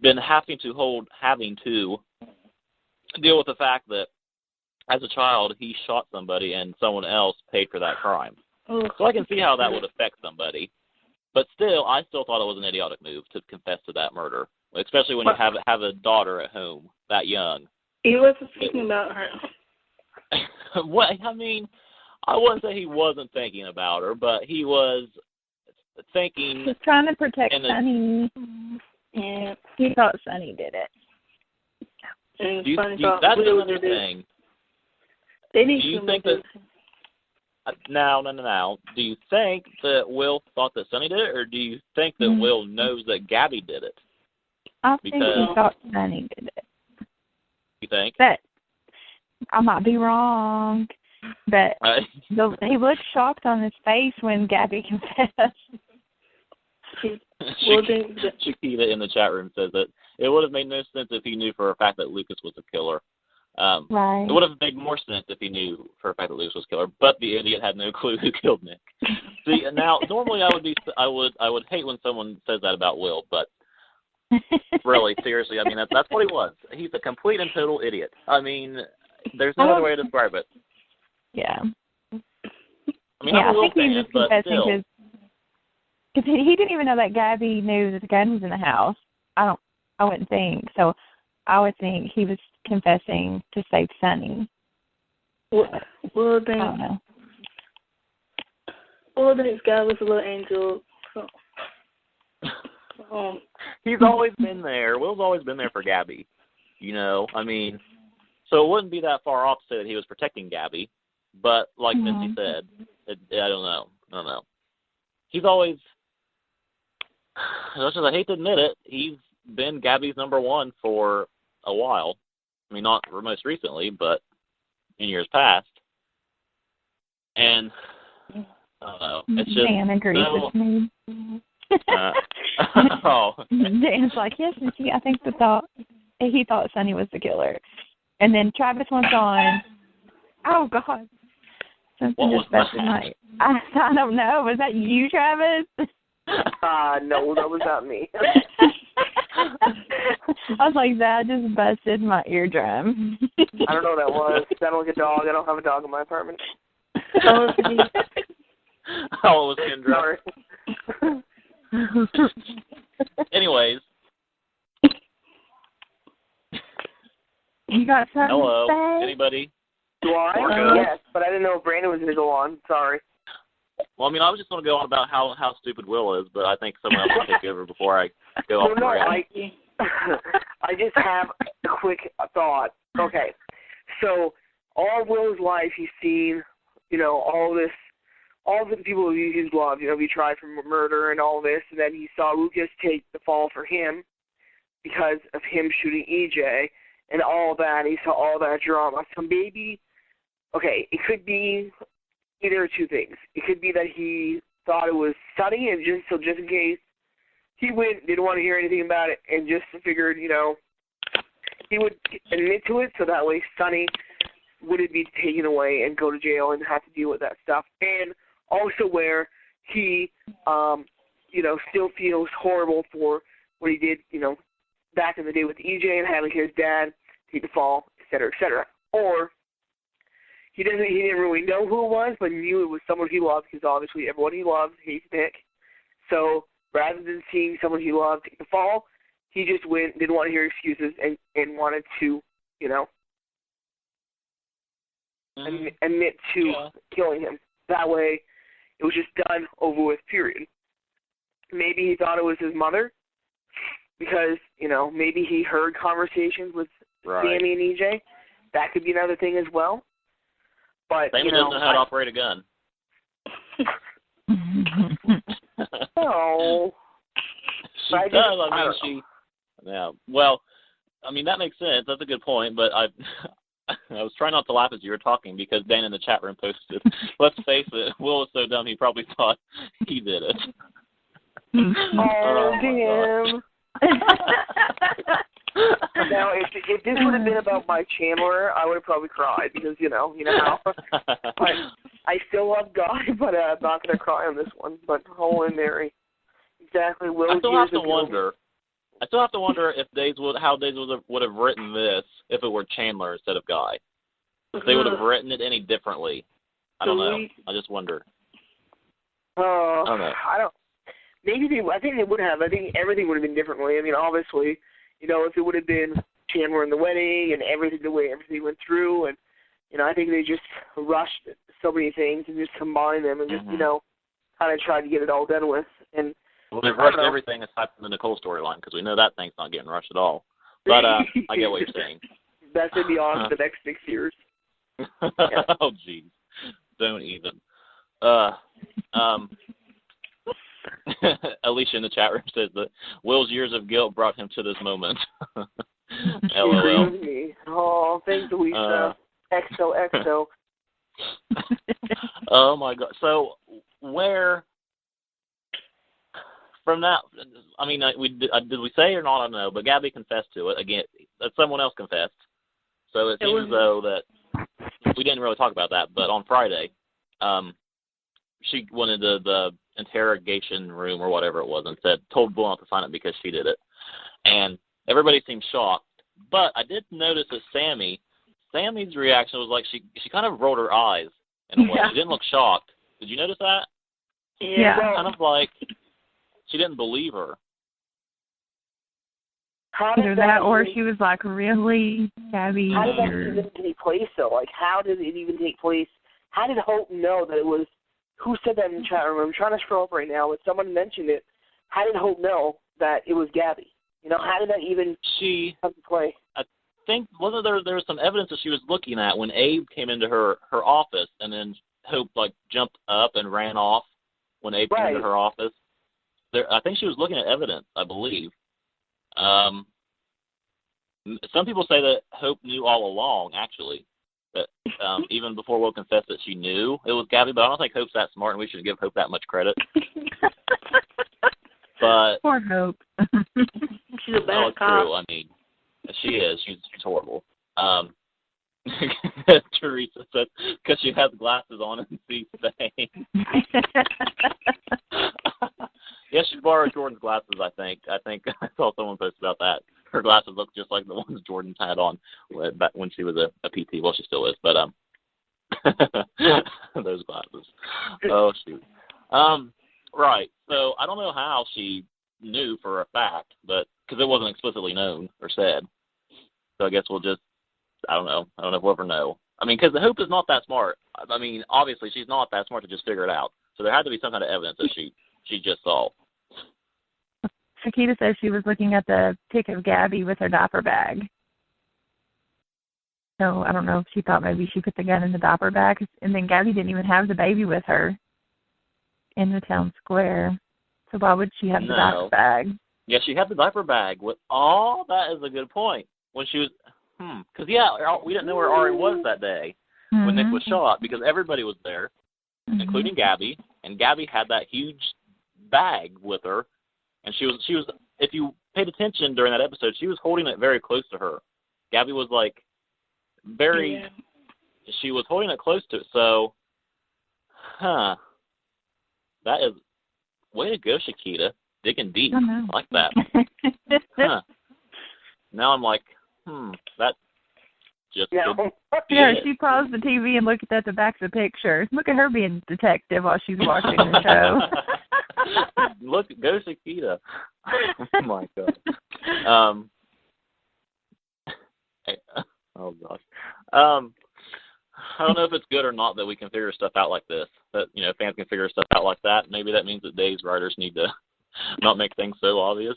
been having to deal with the fact that as a child he shot somebody and someone else paid for that crime. So I can see how that would affect somebody. But still, I still thought it was an idiotic move to confess to that murder, especially when you have a daughter at home that young. He wasn't thinking about her. Well, I mean, I wouldn't say he wasn't thinking about her, but he was thinking. He's trying to protect Sonny. Yeah. He thought Sonny did it. That's another thing. Do you think that? Now, do you think that Will thought that Sonny did it, or do you think that Will knows that Gabby did it? I think he thought Sonny did it. You think? But I might be wrong. But he looked shocked on his face when Gabby confessed. Chiquita in the chat room says that it would have made no sense if he knew for a fact that Lucas was a killer. Right. It would have made more sense if he knew for a fact that Lucas was a killer, but the idiot had no clue who killed Nick. See, now normally I would hate when someone says that about Will, but really, seriously, I mean that's what he was. He's a complete and total idiot. I mean, there's no other way to describe it. Yeah. I mean, I think he was confessing because he didn't even know that Gabby knew that the gun was in the house. I wouldn't think so. I would think he was confessing to save Sonny. Well, then this guy was a little angel. So. He's always been there. Will's always been there for Gabby. You know, I mean, so it wouldn't be that far off to say that he was protecting Gabby. But like Misty said, I don't know. He's always, as much as I hate to admit it, he's been Gabby's number one for a while. I mean, not most recently, but in years past. And I don't know. It's just Dan agrees with me. Dan's like, yes, Missy, I think he thought Sonny was the killer. And then Travis went on, oh, God. Something just busted my... I don't know. Was that you, Travis? No, that was not me. I was like, that just busted my eardrum. I don't know what that was. Sounded like a dog. I don't have a dog in my apartment. Oh, it was Kendra. Sorry. Anyways. You got something Hello. to say? Anybody? Do I? Yes, but I didn't know if Brandon was going to go on. Sorry. Well, I mean, I was just going to go on about how stupid Will is, but I think someone else will take over before I go off the rails. I just have a quick thought. Okay, so all Will's life he's seen, you know, all the people he's loved, you know, he tried for murder and all this, and then he saw Lucas take the fall for him because of him shooting EJ and all that. He saw all that drama. So maybe, okay, it could be either two things. It could be that he thought it was Sonny, and just in case he didn't want to hear anything about it, and just figured, you know, he would admit to it, so that way Sonny wouldn't be taken away and go to jail and have to deal with that stuff. And also where he, you know, still feels horrible for what he did, you know, back in the day with EJ and having his dad take the fall, et cetera, et cetera. Or he didn't really know who it was, but knew it was someone he loved, because obviously everyone he loves hates Nick. So rather than seeing someone he loved take the fall, he just didn't want to hear excuses, and wanted to, you know, admit to killing him. That way, it was just done, over with, period. Maybe he thought it was his mother, because, you know, maybe he heard conversations with Sammy and EJ. That could be another thing as well. But, Sammy doesn't know how to operate a gun. No. She does. I mean, yeah. Well, I mean, that makes sense. That's a good point. But I was trying not to laugh as you were talking because Dan in the chat room posted, let's face it, Will was so dumb he probably thought he did it. Oh, damn. Now, if this would have been about my Chandler, I would have probably cried because, you know how. I still love Guy, but I'm not going to cry on this one. But Hole and Mary. Exactly. I still have to wonder if how Days would have written this if it were Chandler instead of Guy. If they would have written it any differently. I don't know. I just wonder. I don't know. I think they would have. I think everything would have been differently. I mean, obviously, if it would have been Chandler in the wedding and the way everything went through, and I think they just rushed so many things and just combined them and just kind of tried to get it all done with. And well, they've rushed everything aside from the Nicole storyline because we know that thing's not getting rushed at all. But I get what you're saying. That's going to be on for the next 6 years. Yeah. Oh, jeez. Don't even. Alicia in the chat room says that Will's years of guilt brought him to this moment. LOL. Oh, thanks, Alicia. XOXO. Oh my God. So where from that? I mean, did we say or not? I don't know. But Gabby confessed to it again. Someone else confessed. So it seems as though that we didn't really talk about that. But on Friday, she went into the interrogation room or whatever it was and told Will not to sign it because she did it. And everybody seemed shocked. But I did notice that Sammy's reaction was like she kind of rolled her eyes in a way. She didn't look shocked. Did you notice that? Yeah. Kind of like she didn't believe her. Either that or she was like, really, Gabby? How did that even take place, though? Like, how did it even take place? How did Hope know that it was, who said that in the chat room? I'm trying to scroll up right now, but someone mentioned it. How did Hope know that it was Gabby? How did that even come to play? I think, wasn't there was some evidence that she was looking at when Abe came into her office, and then Hope, jumped up and ran off when Abe came into her office? I think she was looking at evidence, I believe. Some people say that Hope knew all along, actually, that even before Will confessed that she knew it was Gabby, but I don't think Hope's that smart, and we shouldn't give Hope that much credit. But poor Hope. She's a bad cop. True. I mean, she is. She's horrible. Teresa says because she has glasses on and sees things. Yeah, she borrowed Jordan's glasses, I think. I saw someone post about that. Her glasses look just like the ones Jordan had on back when she was a PT. Well, she still is, but those glasses. Oh, shoot. Right. So I don't know how she knew for a fact, but because it wasn't explicitly known or said. So I guess I don't know. I don't know if we'll ever know. I mean, because the Hope is not that smart. I mean, obviously she's not that smart to just figure it out. So there had to be some kind of evidence that she just saw. Shakita says she was looking at the pic of Gabby with her diaper bag. So I don't know if she thought maybe she put the gun in the diaper bag. And then Gabby didn't even have the baby with her in the town square. So why would she have the diaper bag? Yeah, she had the diaper bag. That is a good point. When she was, because, we didn't know where Ari was that day when Nick was shot because everybody was there, including Gabby. And Gabby had that huge bag with her. And she was, if you paid attention during that episode, she was holding it very close to her. Gabby was she was holding it close to it. So, that is, way to go, Shakita. Digging deep. I like that. Now I'm like, that just Yeah, she paused the TV and looked at the back of the picture. Look at her being detective while she's watching the show. Look, go Shakita. Oh my God. Oh gosh. I don't know if it's good or not that we can figure stuff out like this. That fans can figure stuff out like that. Maybe that means that Dave's writers need to not make things so obvious.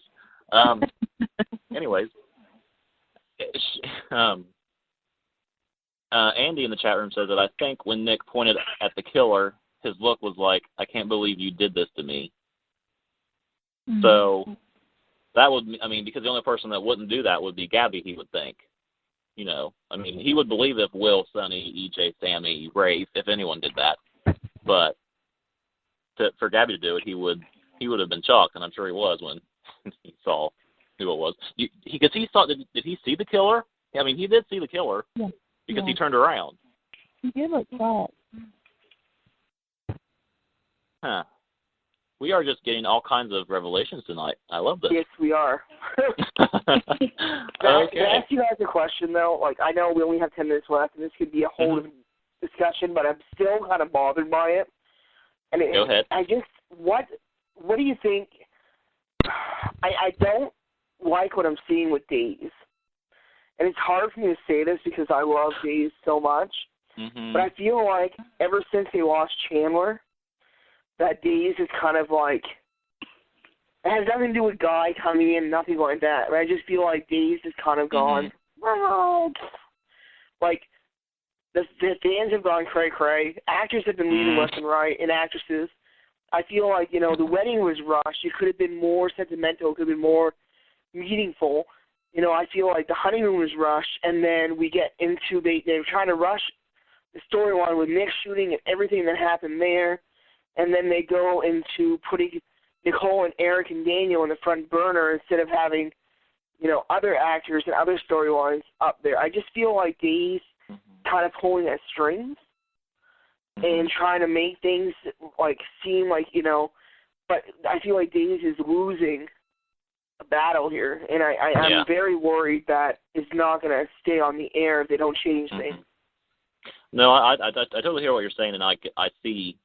Anyways, Andy in the chat room says that I think when Nick pointed at the killer, his look was like, "I can't believe you did this to me." So that would, because the only person that wouldn't do that would be Gabby, he would think. I mean, he would believe if Will, Sonny, EJ, Sammy, Rafe, if anyone did that. But for Gabby to do it, he would have been shocked, and I'm sure he was when he saw who it was. Because he saw, did he see the killer? I mean, he did see the killer because he turned around. He did look shocked. Huh. We are just getting all kinds of revelations tonight. I love this. Yes, we are. Okay. Can I ask you guys a question, though? Like, I know we only have 10 minutes left, and this could be a whole discussion, but I'm still kind of bothered by it. And Go ahead. What do you think? I don't like what I'm seeing with Days. And it's hard for me to say this because I love Days so much. Mm-hmm. But I feel like ever since they lost Chandler, that Days is kind of like, it has nothing to do with Guy coming in, nothing like that. But I just feel like Days is kind of gone, like, the fans have gone cray-cray. Actors have been leaving left and right, and actresses. I feel like, the wedding was rushed. It could have been more sentimental. It could have been more meaningful. I feel like the honeymoon was rushed, and then we get into, they're trying to rush the storyline with Nick shooting and everything that happened there. And then they go into putting Nicole and Eric and Daniel in the front burner instead of having, other actors and other storylines up there. I just feel like Days kind of pulling at strings and trying to make things like seem like, but I feel like Days is losing a battle here, and I'm very worried that it's not going to stay on the air if they don't change things. No, I totally hear what you're saying, and I see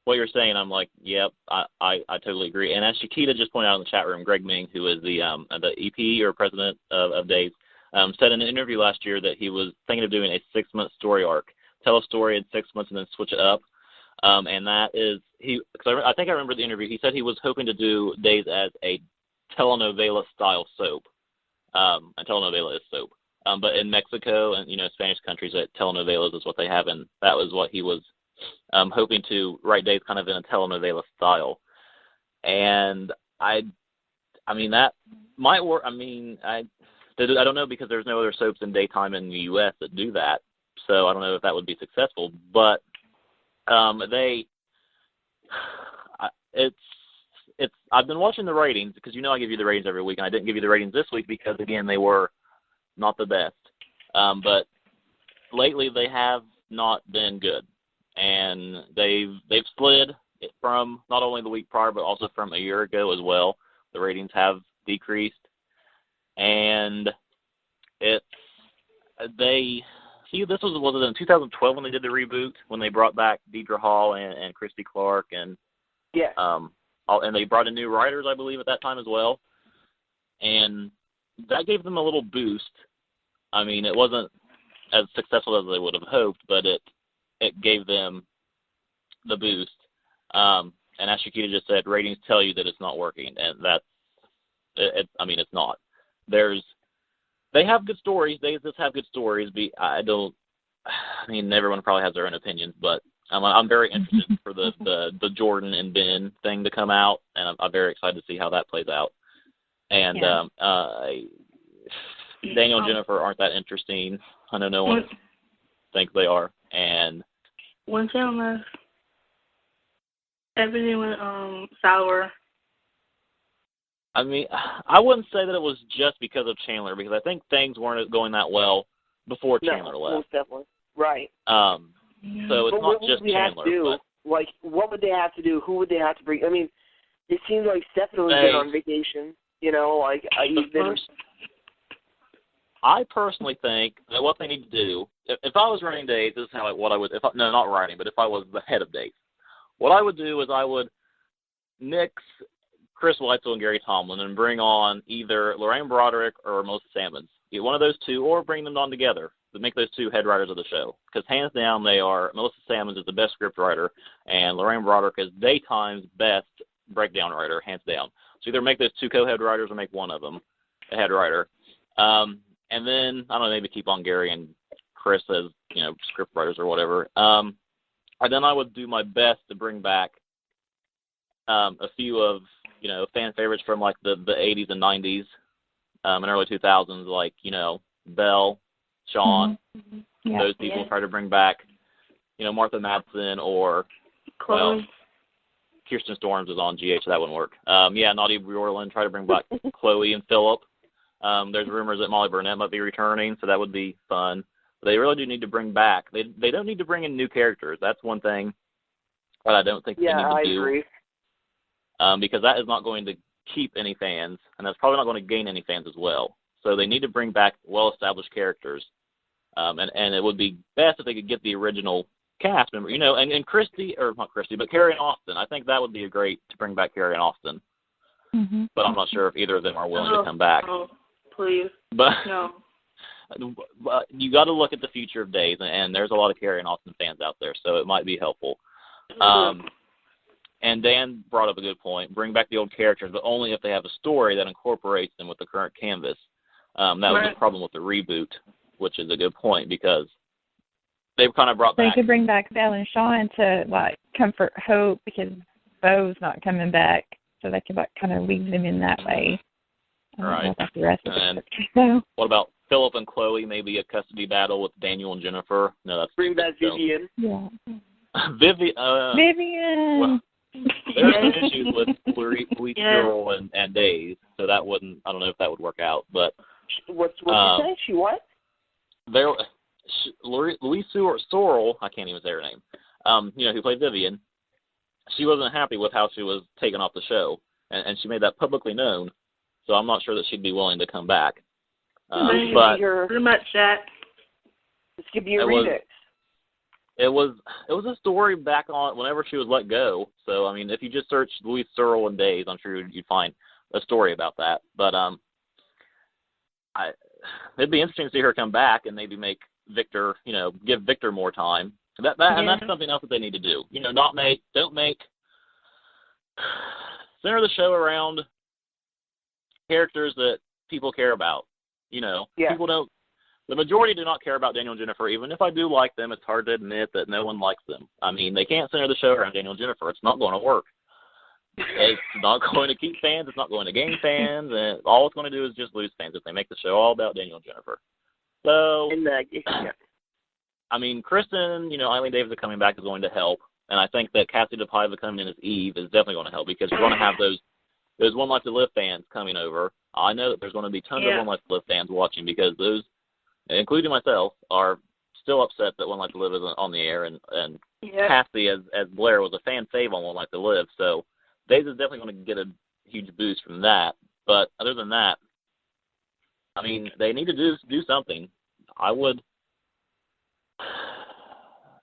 what you're saying. I'm like, yep, I totally agree. And as Shakita just pointed out in the chat room, Greg Ming, who is the EP or president of Days, said in an interview last year that he was thinking of doing a 6-month story arc, tell a story in 6 months and then switch it up. And that is, because I think I remember the interview, he said he was hoping to do Days as a telenovela-style soap. A telenovela is soap. But in Mexico and, Spanish countries, telenovelas is what they have, and that was what he was hoping to write Days kind of in a telenovela style. And I mean, that might work. I mean, I don't know, because there's no other soaps in daytime in the U.S. that do that, so I don't know if that would be successful. But I've been watching the ratings, because I give you the ratings every week, and I didn't give you the ratings this week because, again, they were not the best. But lately they have not been good, and they've slid from not only the week prior but also from a year ago as well. The ratings have decreased, and this was in 2012 when they did the reboot, when they brought back Deidre Hall and Christy Clark, and and they brought in new writers, I believe, at that time as well. And that gave them a little boost. I mean, it wasn't as successful as they would have hoped, but it gave them the boost. And as Shakita just said, ratings tell you that it's not working, and it's not. They have good stories. They just have good stories. Everyone probably has their own opinions, but I'm very interested for the Jordan and Ben thing to come out, and I'm very excited to see how that plays out. And Daniel and Jennifer aren't that interesting. I know no one thinks they are. And when Chandler left, everything went sour. I mean, I wouldn't say that it was just because of Chandler, because I think things weren't going that well before Chandler left. Most definitely. Right. So it's not just Chandler. Like, what would they have to do? Who would they have to bring? I mean, it seems like Stephanie was been on vacation. I personally think that what they need to do, if I was running Days, this is what I would. Not writing, but if I was the head of Days, what I would do is I would nix Chris Weitzel and Gary Tomlin and bring on either Lorraine Broderick or Melissa Sammons. Get one of those two, or bring them on together to make those two head writers of the show. Because hands down, Melissa Sammons is the best script writer, and Lorraine Broderick is daytime's best breakdown writer, hands down. So either make those two co-head writers or make one of them a head writer. And then, I don't know, maybe keep on Gary and Chris as, script writers or whatever. And then I would do my best to bring back a few of, fan favorites from, like, the 80s and 90s and early 2000s, like, Belle, Sean, Yeah. those people. Try to bring back, Martha Madsen or Chloe. Kirsten Storms is on GH, so that wouldn't work. Naughty Bjorlin. Try to bring back Chloe and Philip. There's rumors that Molly Burnett might be returning, so that would be fun. But they really do need to bring back. They don't need to bring in new characters. That's one thing that I don't think they need to do. Yeah, I agree. Because that is not going to keep any fans, and that's probably not going to gain any fans as well. So they need to bring back well-established characters, and it would be best if they could get the original cast member, and Christy, or not Christy, but Carrie and Austin. I think that would be great to bring back Carrie and Austin. Mm-hmm. But I'm not sure if either of them are willing to come back. Oh, please. But No. You got to look at the future of Days, and there's a lot of Carrie and Austin fans out there, so it might be helpful. And Dan brought up a good point. Bring back the old characters, but only if they have a story that incorporates them with the current canvas. That was the problem with the reboot, which is a good point, because they've kind of brought back... They could bring back Belle and Sean to, comfort Hope, because Beau's not coming back, so they could, kind of weave them in that way. I don't know about the rest of the characters. What about Philip and Chloe, maybe a custody battle with Daniel and Jennifer? No, that's... Bring back Vivian. Yeah. Vivian! Well, there's some issues with Louise Girl and Days, so that wouldn't... I don't know if that would work out, but... What's you say? She what? Louise Sorrell, I can't even say her name, who played Vivian, she wasn't happy with how she was taken off the show, and she made that publicly known, so I'm not sure that she'd be willing to come back. But pretty much that. This could be a remix. It was a story back on whenever she was let go. So, if you just search Louise Sorrell and Days, I'm sure you'd find a story about that. But it'd be interesting to see her come back and maybe make Victor, give Victor more time. And that's something else that they need to do. Don't make center the show around characters that people care about. People don't. The majority do not care about Daniel and Jennifer. Even if I do like them, it's hard to admit that no one likes them. They can't center the show around Daniel and Jennifer. It's not going to work. It's not going to keep fans. It's not going to gain fans. And all it's going to do is just lose fans if they make the show all about Daniel and Jennifer. So, Kristen, Eileen Davis coming back is going to help. And I think that Cassie DePaiva coming in as Eve is definitely going to help, because you're going to have those One Life to Live fans coming over. I know that there's going to be tons of One Life to Live fans watching, because those, including myself, are still upset that One Life to Live isn't on the air, and Cassie as Blair was a fan fave on One Life to Live, so Days is definitely going to get a huge boost from that. But other than that, they need to do something. I don't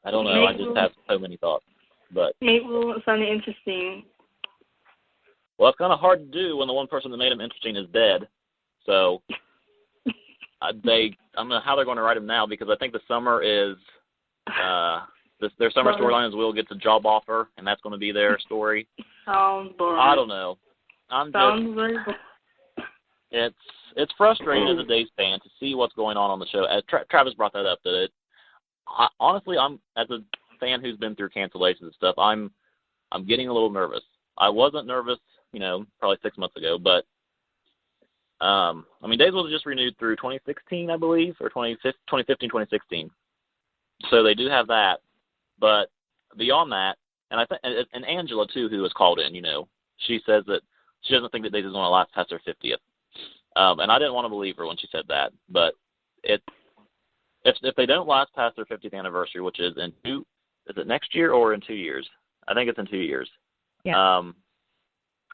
know. I just have so many thoughts. But Mabel sounded interesting. Well, it's kind of hard to do when the one person that made him interesting is dead. So I don't know how they're going to write him now, because I think the summer is their summer storyline is Will gets a job offer, and that's going to be their story. Sounds boring. I don't know. It's frustrating as a Days fan to see what's going on the show. As Travis brought that up, honestly, I'm as a fan who's been through cancellations and stuff, I'm getting a little nervous. I wasn't nervous, probably 6 months ago, but Days was just renewed through 2016, I believe, or 2015, 2016. So they do have that, but beyond that, and I think, and Angela too, who was called in, she says that she doesn't think that Days is going to last past her 50th, and I didn't want to believe her when she said that, but if they don't last past their 50th anniversary, which is is it next year or in 2 years? I think it's in 2 years. Yeah.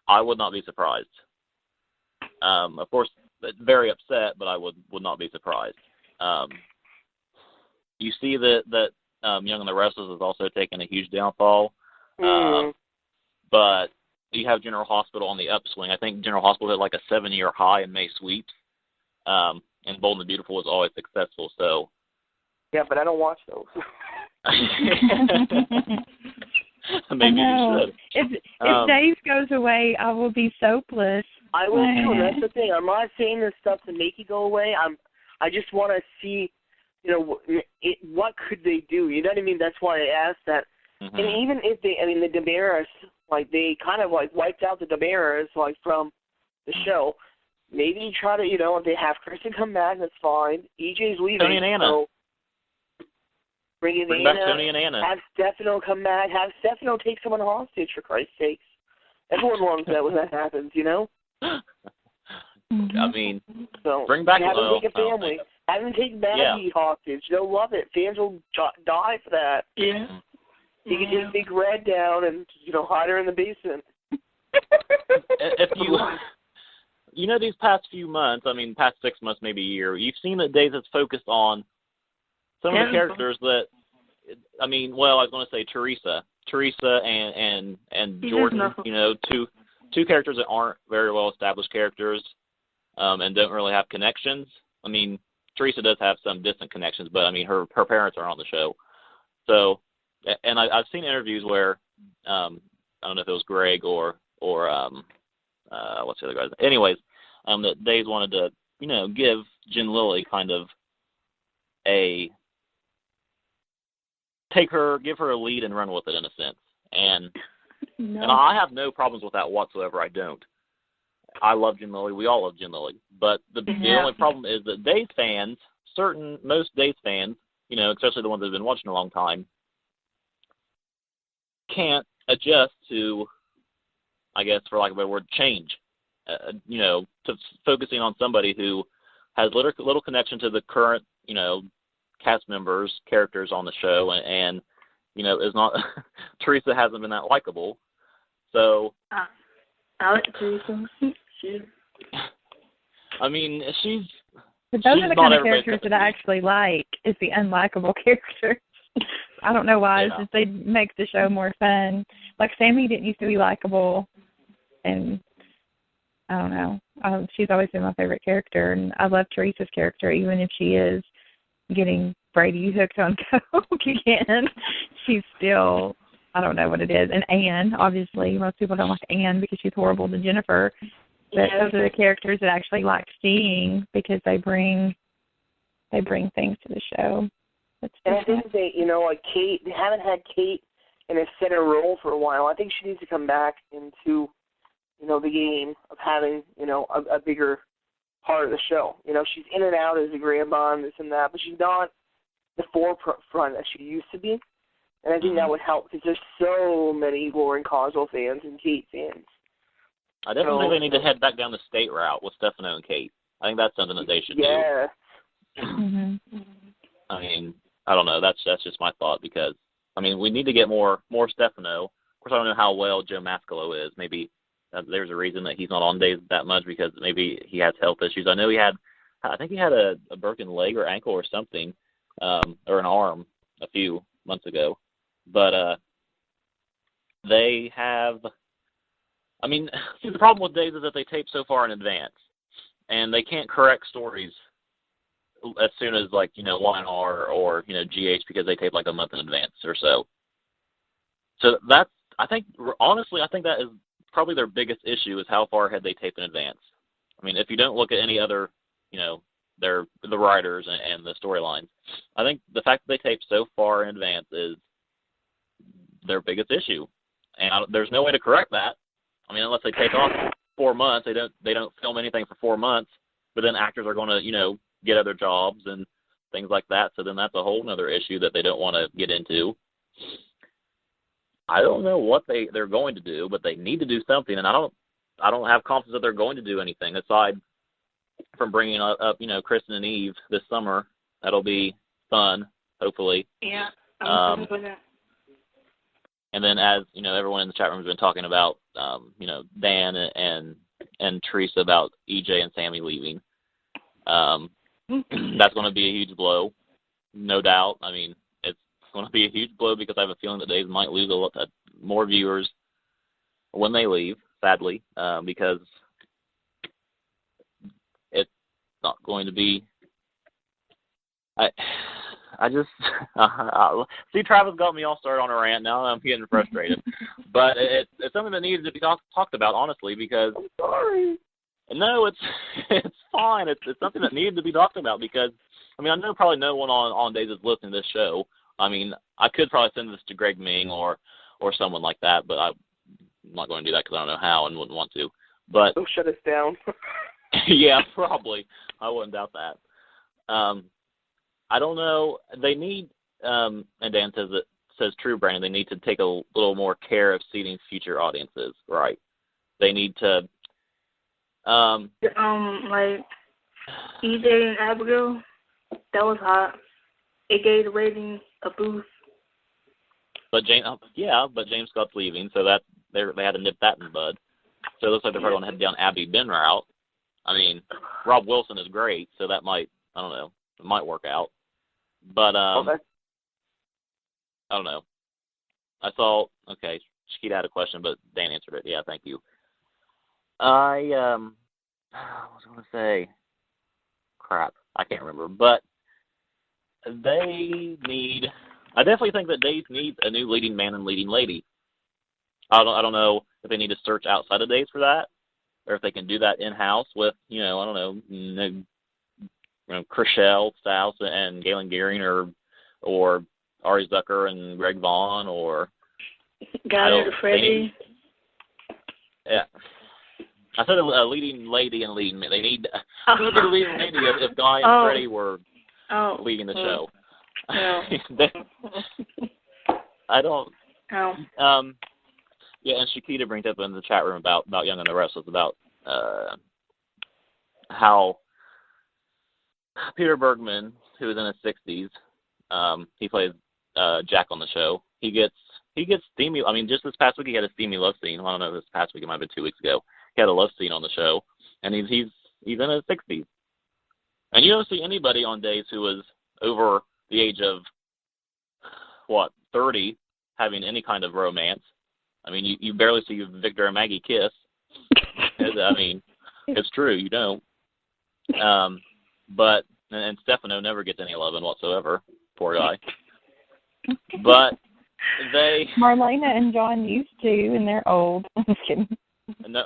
I would not be surprised. Of course, very upset, but I would not be surprised. You see that Young and the Restless has also taken a huge downfall. But you have General Hospital on the upswing. I think General Hospital hit like a 7-year high in May sweeps. And Bold and the Beautiful was always successful. So. Yeah, but I don't watch those. Maybe you should. If Dave goes away, I will be so pissed. I will too. That's the thing. I'm not saying this stuff to make you go away. I just want to see, what could they do? You know what I mean? That's why I asked that. Mm-hmm. And even if the Damaris, they kind of wiped out the Damaris from the show. maybe try to, if they have Kristen come back, that's fine. EJ's leaving. Tony and Anna. So bring back Tony and Anna. Have Stefano come back. Have Stefano take someone hostage, for Christ's sakes. Everyone loves that when that happens, I mean, so bring back have them take a family. Have them take Maggie hostage. They'll love it. Fans will die for that. Yeah. You can just take Red down and, hide her in the basement. If these past few months, past 6 months, maybe a year, you've seen that Days has focused on some of the characters that, I was going to say Teresa and Jordan, two characters that aren't very well established characters, and don't really have connections. Teresa does have some distant connections, but her parents are on the show. So, and I've seen interviews where, I don't know if it was Greg or what's the other guy's name? Anyways, that Days wanted to, give Jen Lilly kind of give her a lead and run with it in a sense. And I have no problems with that whatsoever. I don't. I love Jen Lilly. We all love Jen Lilly. But the only problem is that Days fans, most Days fans, especially the ones that have been watching a long time, can't adjust to, I guess, for lack of a better word, change. To focusing on somebody who has little connection to the current, cast members, characters on the show, and is not. Teresa hasn't been that likable, so. I like Teresa. She's. She's. But those are the kind of characters that I actually like. Is the unlikable characters. I don't know why. It's just they make the show more fun. Like Sammy didn't used to be likable, and I don't know. She's always been my favorite character, and I love Teresa's character, even if she is getting Brady hooked on coke again. She's still, I don't know what it is. And Anne, obviously, most people don't like Anne because she's horrible to Jennifer. But those are the characters that I actually like seeing because they bring things to the show. And I think they, like Kate, they haven't had Kate in a center role for a while. I think she needs to come back into, the game of having, a bigger part of the show. She's in and out as a grandma and this and that, but she's not the forefront as she used to be. And I think that would help because there's so many Lauren Coswell fans and Kate fans. I definitely think they need to head back down the state route with Stefano and Kate. I think that's something that they should do. Yeah. I don't know. That's just my thought because, we need to get more Stefano. Of course, I don't know how well Joe Mascolo is. Maybe there's a reason that he's not on Days that much because maybe he has health issues. I know he had a broken leg or ankle or something, or an arm a few months ago. But they have, see, the problem with Days is that they tape so far in advance, and they can't correct stories as soon as, Y&R or, GH because they tape a month in advance or so. So that's, honestly, I think that is probably their biggest issue is how far ahead they tape in advance. If you don't look at any other, the writers and the storylines, I think the fact that they tape so far in advance is their biggest issue. And there's no way to correct that. Unless they take off 4 months, they don't film anything for 4 months, but then actors are going to, get other jobs and things like that. So then that's a whole other issue that they don't want to get into. I don't know what they're going to do, but they need to do something, and I don't have confidence that they're going to do anything aside from bringing up Kristen and Eve this summer. That'll be fun, hopefully. Yeah, I'm with that. And then, as everyone in the chat room has been talking about, Dan and Teresa about EJ and Sammy leaving. That's going to be a huge blow, no doubt. It's going to be a huge blow because I have a feeling that Days might lose a lot more viewers when they leave, sadly, because it's not going to be. See, Travis got me all started on a rant. Now I'm getting frustrated, but it's something that needs to be talked about, honestly, because. I'm sorry. No, it's fine. It's something that needed to be talked about because, I know probably no one on Days is listening to this show. I could probably send this to Greg Ming or someone like that, but I'm not going to do that because I don't know how and wouldn't want to. But don't shut us down. Yeah, probably. I wouldn't doubt that. I don't know. They need, and Dan says true, Brandon. They need to take a little more care of seating future audiences, right? They need to. Like EJ and Abigail, that was hot. It gave the ratings a boost. But James Scott's leaving, so that they had to nip that in the bud. So it looks like they're probably going to head down Abby Ben route. I mean, Rob Wilson is great, so that might, I don't know, it might work out. But Okay. I don't know. I saw, okay, Shakita had a question, but Dan answered it. Yeah, thank you. What was I going to say? Crap, I can't remember. But they need, I definitely think that Days needs a new leading man and leading lady. I don't know if they need to search outside of Days for that, or if they can do that in-house with, I don't know, Chriselle Stiles and Galen Gearing, or Ari Zucker and Greg Vaughn, or Freddie. Yeah. I said a leading lady and leading man. They need who would be the leading lady if Guy and Freddie were leading the show. I don't. Yeah, and Shakita brings up in the chat room about Young and the Restless, about how Peter Bergman, who is in his 60s, he plays Jack on the show. He gets steamy. I mean, just this past week he had a steamy love scene. I don't know, this past week, it might have been 2 weeks ago. He had a love scene on the show, and he's in his 60s. And you don't see anybody on Days who is over the age of 30 having any kind of romance. I mean, you barely see Victor and Maggie kiss. I mean, it's true, you don't. But and Stefano never gets any loving whatsoever. Poor guy. But Marlena and John used to, and they're old. I'm just kidding. No,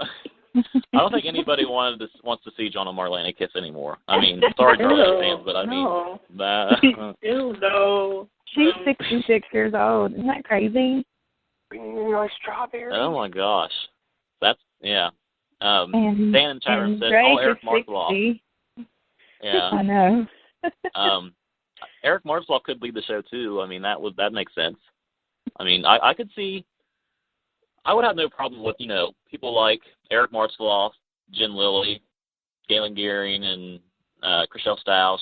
I don't think anybody wants to see John and Marlena kiss anymore. I mean, sorry, Charlie fans, but I mean, Ew, no. She's 66 years old. Isn't that crazy? Like strawberry. Oh my gosh, that's yeah. Dan in the chat room said, Drake Eric is Martzloff. 60. Yeah. I know. Eric Martzloff could lead the show too. I mean, that makes sense. I mean, I could see. I would have no problem with people like Eric Martzloff, Jen Lilly, Galen Gearing, and Chriselle Stiles,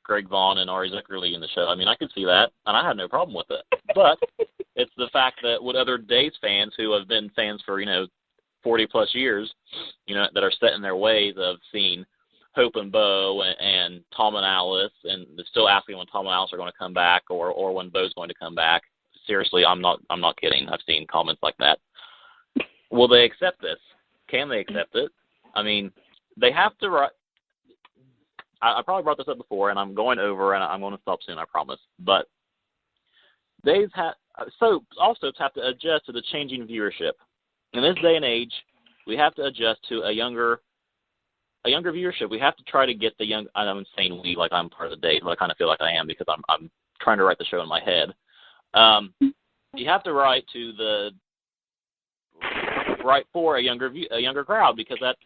Greg Vaughn, and Ari Zucker leading the show. I mean, I could see that, and I have no problem with it. But it's the fact that with other Days fans who have been fans for 40 plus years, that are set in their ways of seeing Hope and Bo and Tom and Alice, and they're still asking when Tom and Alice are going to come back, or when Bo's going to come back. Seriously, I'm not kidding. I've seen comments like that. Will they accept this? Can they accept it? I mean, they have to. I probably brought this up before, and I'm going over, and I'm going to stop soon, I promise. But all soaps have to adjust to the changing viewership. In this day and age, we have to adjust to a younger viewership. We have to try to get the young. I'm saying we like I'm part of the Days, but I kind of feel like I am because I'm trying to write the show in my head. You have to write for a younger crowd, because that's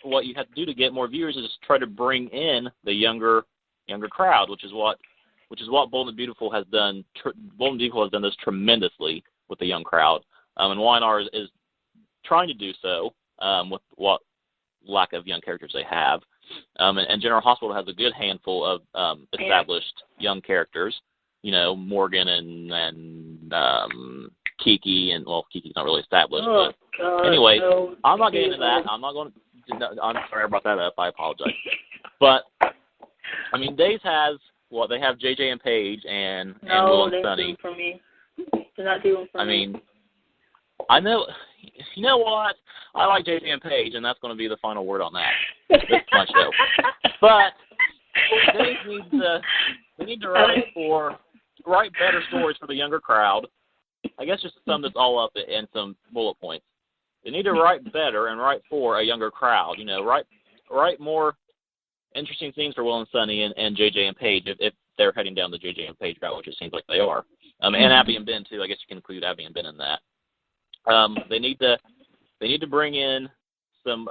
what you have to do to get more viewers, is try to bring in the younger crowd, which is what Bold and Beautiful has done. Bold and Beautiful has done this tremendously with the young crowd, and Y&R is trying to do so with what lack of young characters they have. And General Hospital has a good handful of established young characters. Morgan and Kiki, and Kiki's not really established. Oh, but God, anyway, no. I'm not getting into that. I'm not going to. I'm sorry I brought that up. I apologize. But I mean, Days has they have JJ and Paige and Will and Sunny. For me. They're not doing for me. I mean, I know. You know what? I like JJ and Paige, and that's going to be the final word on that. This is my show. But Days need to write better stories for the younger crowd. I guess just to sum this all up in some bullet points. They need to write better and write for a younger crowd. Write more interesting things for Will and Sunny and JJ and Paige if they're heading down the JJ and Paige route, which it seems like they are. And Abby and Ben too. I guess you can include Abby and Ben in that. They need to bring in some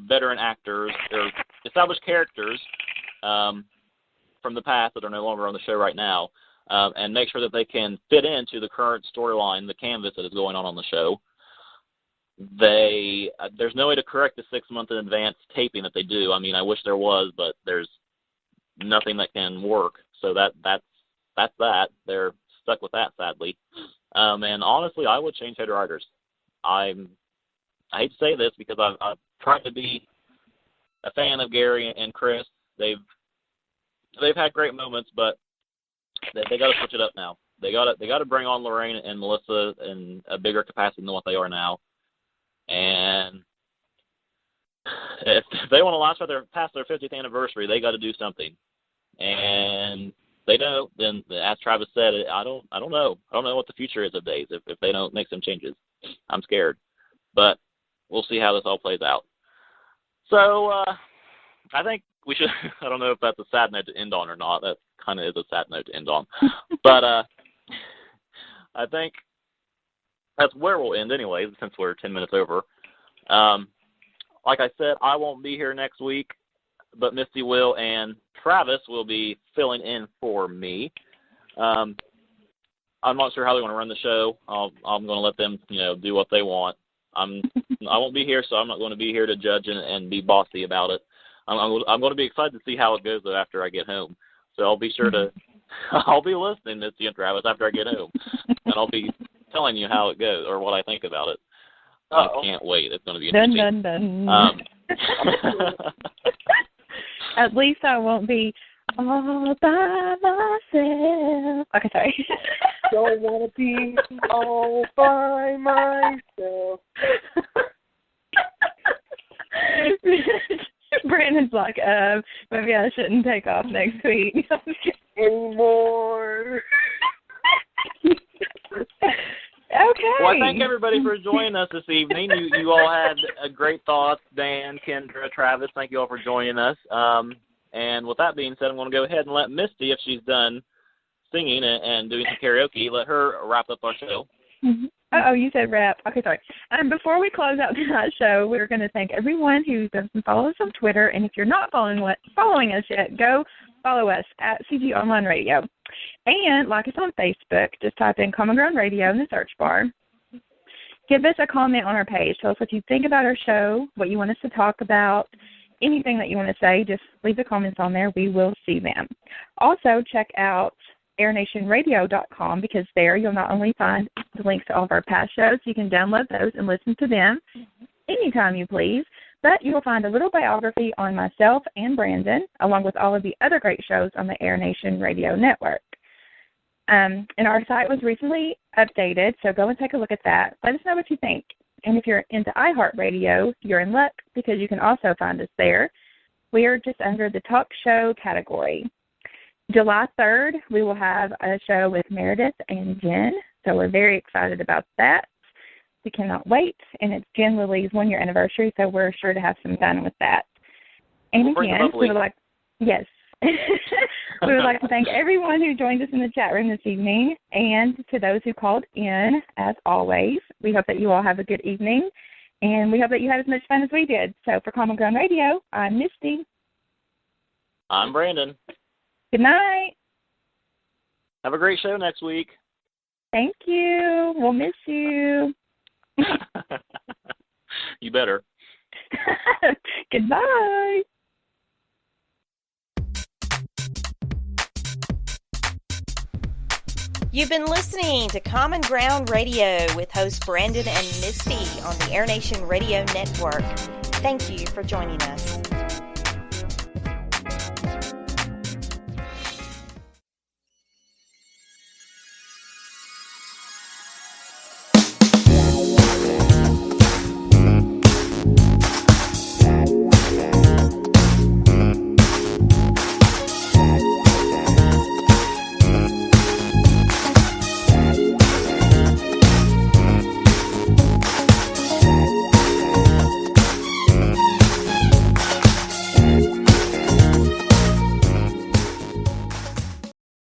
veteran actors or established characters from the past that are no longer on the show right now, and make sure that they can fit into the current storyline, the canvas that is going on the show. There's no way to correct the 6 month in advance taping that they do. I mean, I wish there was, but there's nothing that can work. So that's that. They're stuck with that, sadly. And honestly, I would change head writers. I hate to say this because I've tried to be a fan of Gary and Chris. They've had great moments, but they got to switch it up now. They got to bring on Lorraine and Melissa in a bigger capacity than what they are now. And if they want to last past their 50th anniversary, they got to do something. And they don't, then as Travis said, I don't know. I don't know what the future is of Days if they don't make some changes. I'm scared. But we'll see how this all plays out. So I think we should, I don't know if that's a sad note to end on or not. That kind of is a sad note to end on. But I think that's where we'll end anyway, since we're 10 minutes over. Like I said, I won't be here next week, but Misty will, and Travis will be filling in for me. I'm not sure how they want to run the show. I'm going to let them, do what they want. I won't be here, so I'm not going to be here to judge and be bossy about it. I'm going to be excited to see how it goes though after I get home. So I'll be sure to, I'll be listening, Misty and Travis, after I get home, and I'll be telling you how it goes or what I think about it. I can't wait. It's going to be interesting. Dun, dun, dun. At least I won't be all by myself. Okay, sorry. Don't want to be all by myself. Brandon's like, maybe I shouldn't take off next week. Anymore. Okay. Well, I thank everybody for joining us this evening. You all had great thoughts. Dan, Kendra, Travis, thank you all for joining us. And with that being said, I'm going to go ahead and let Misty, if she's done singing and doing some karaoke, let her wrap up our show. Mm-hmm. Oh, you said wrap. Okay, sorry. Before we close out tonight's show, we're going to thank everyone who doesn't follow us on Twitter. And if you're not following us yet, go follow us at CG Online Radio. And like us on Facebook. Just type in Common Ground Radio in the search bar. Give us a comment on our page. Tell us what you think about our show, what you want us to talk about, anything that you want to say. Just leave the comments on there. We will see them. Also, check out airnationradio.com because there you'll not only find the links to all of our past shows, you can download those and listen to them anytime you please, but you will find a little biography on myself and Brandon, along with all of the other great shows on the Air Nation Radio Network. And our site was recently updated, so go and take a look at that. Let us know what you think. And if you're into iHeartRadio, you're in luck because you can also find us there. We are just under the talk show category. July 3rd, we will have a show with Meredith and Jen, so we're very excited about that. We cannot wait, and it's Jen Lily's 1-year anniversary, so we're sure to have some fun with that. And again, we would like, yes, we would like to thank everyone who joined us in the chat room this evening, and to those who called in, as always. We hope that you all have a good evening, and we hope that you had as much fun as we did. So for Common Ground Radio, I'm Misty. I'm Brandon. Good night. Have a great show next week. Thank you. We'll miss you. You better. Goodbye. You've been listening to Common Ground Radio with hosts Brandon and Misty on the Air Nation Radio Network. Thank you for joining us.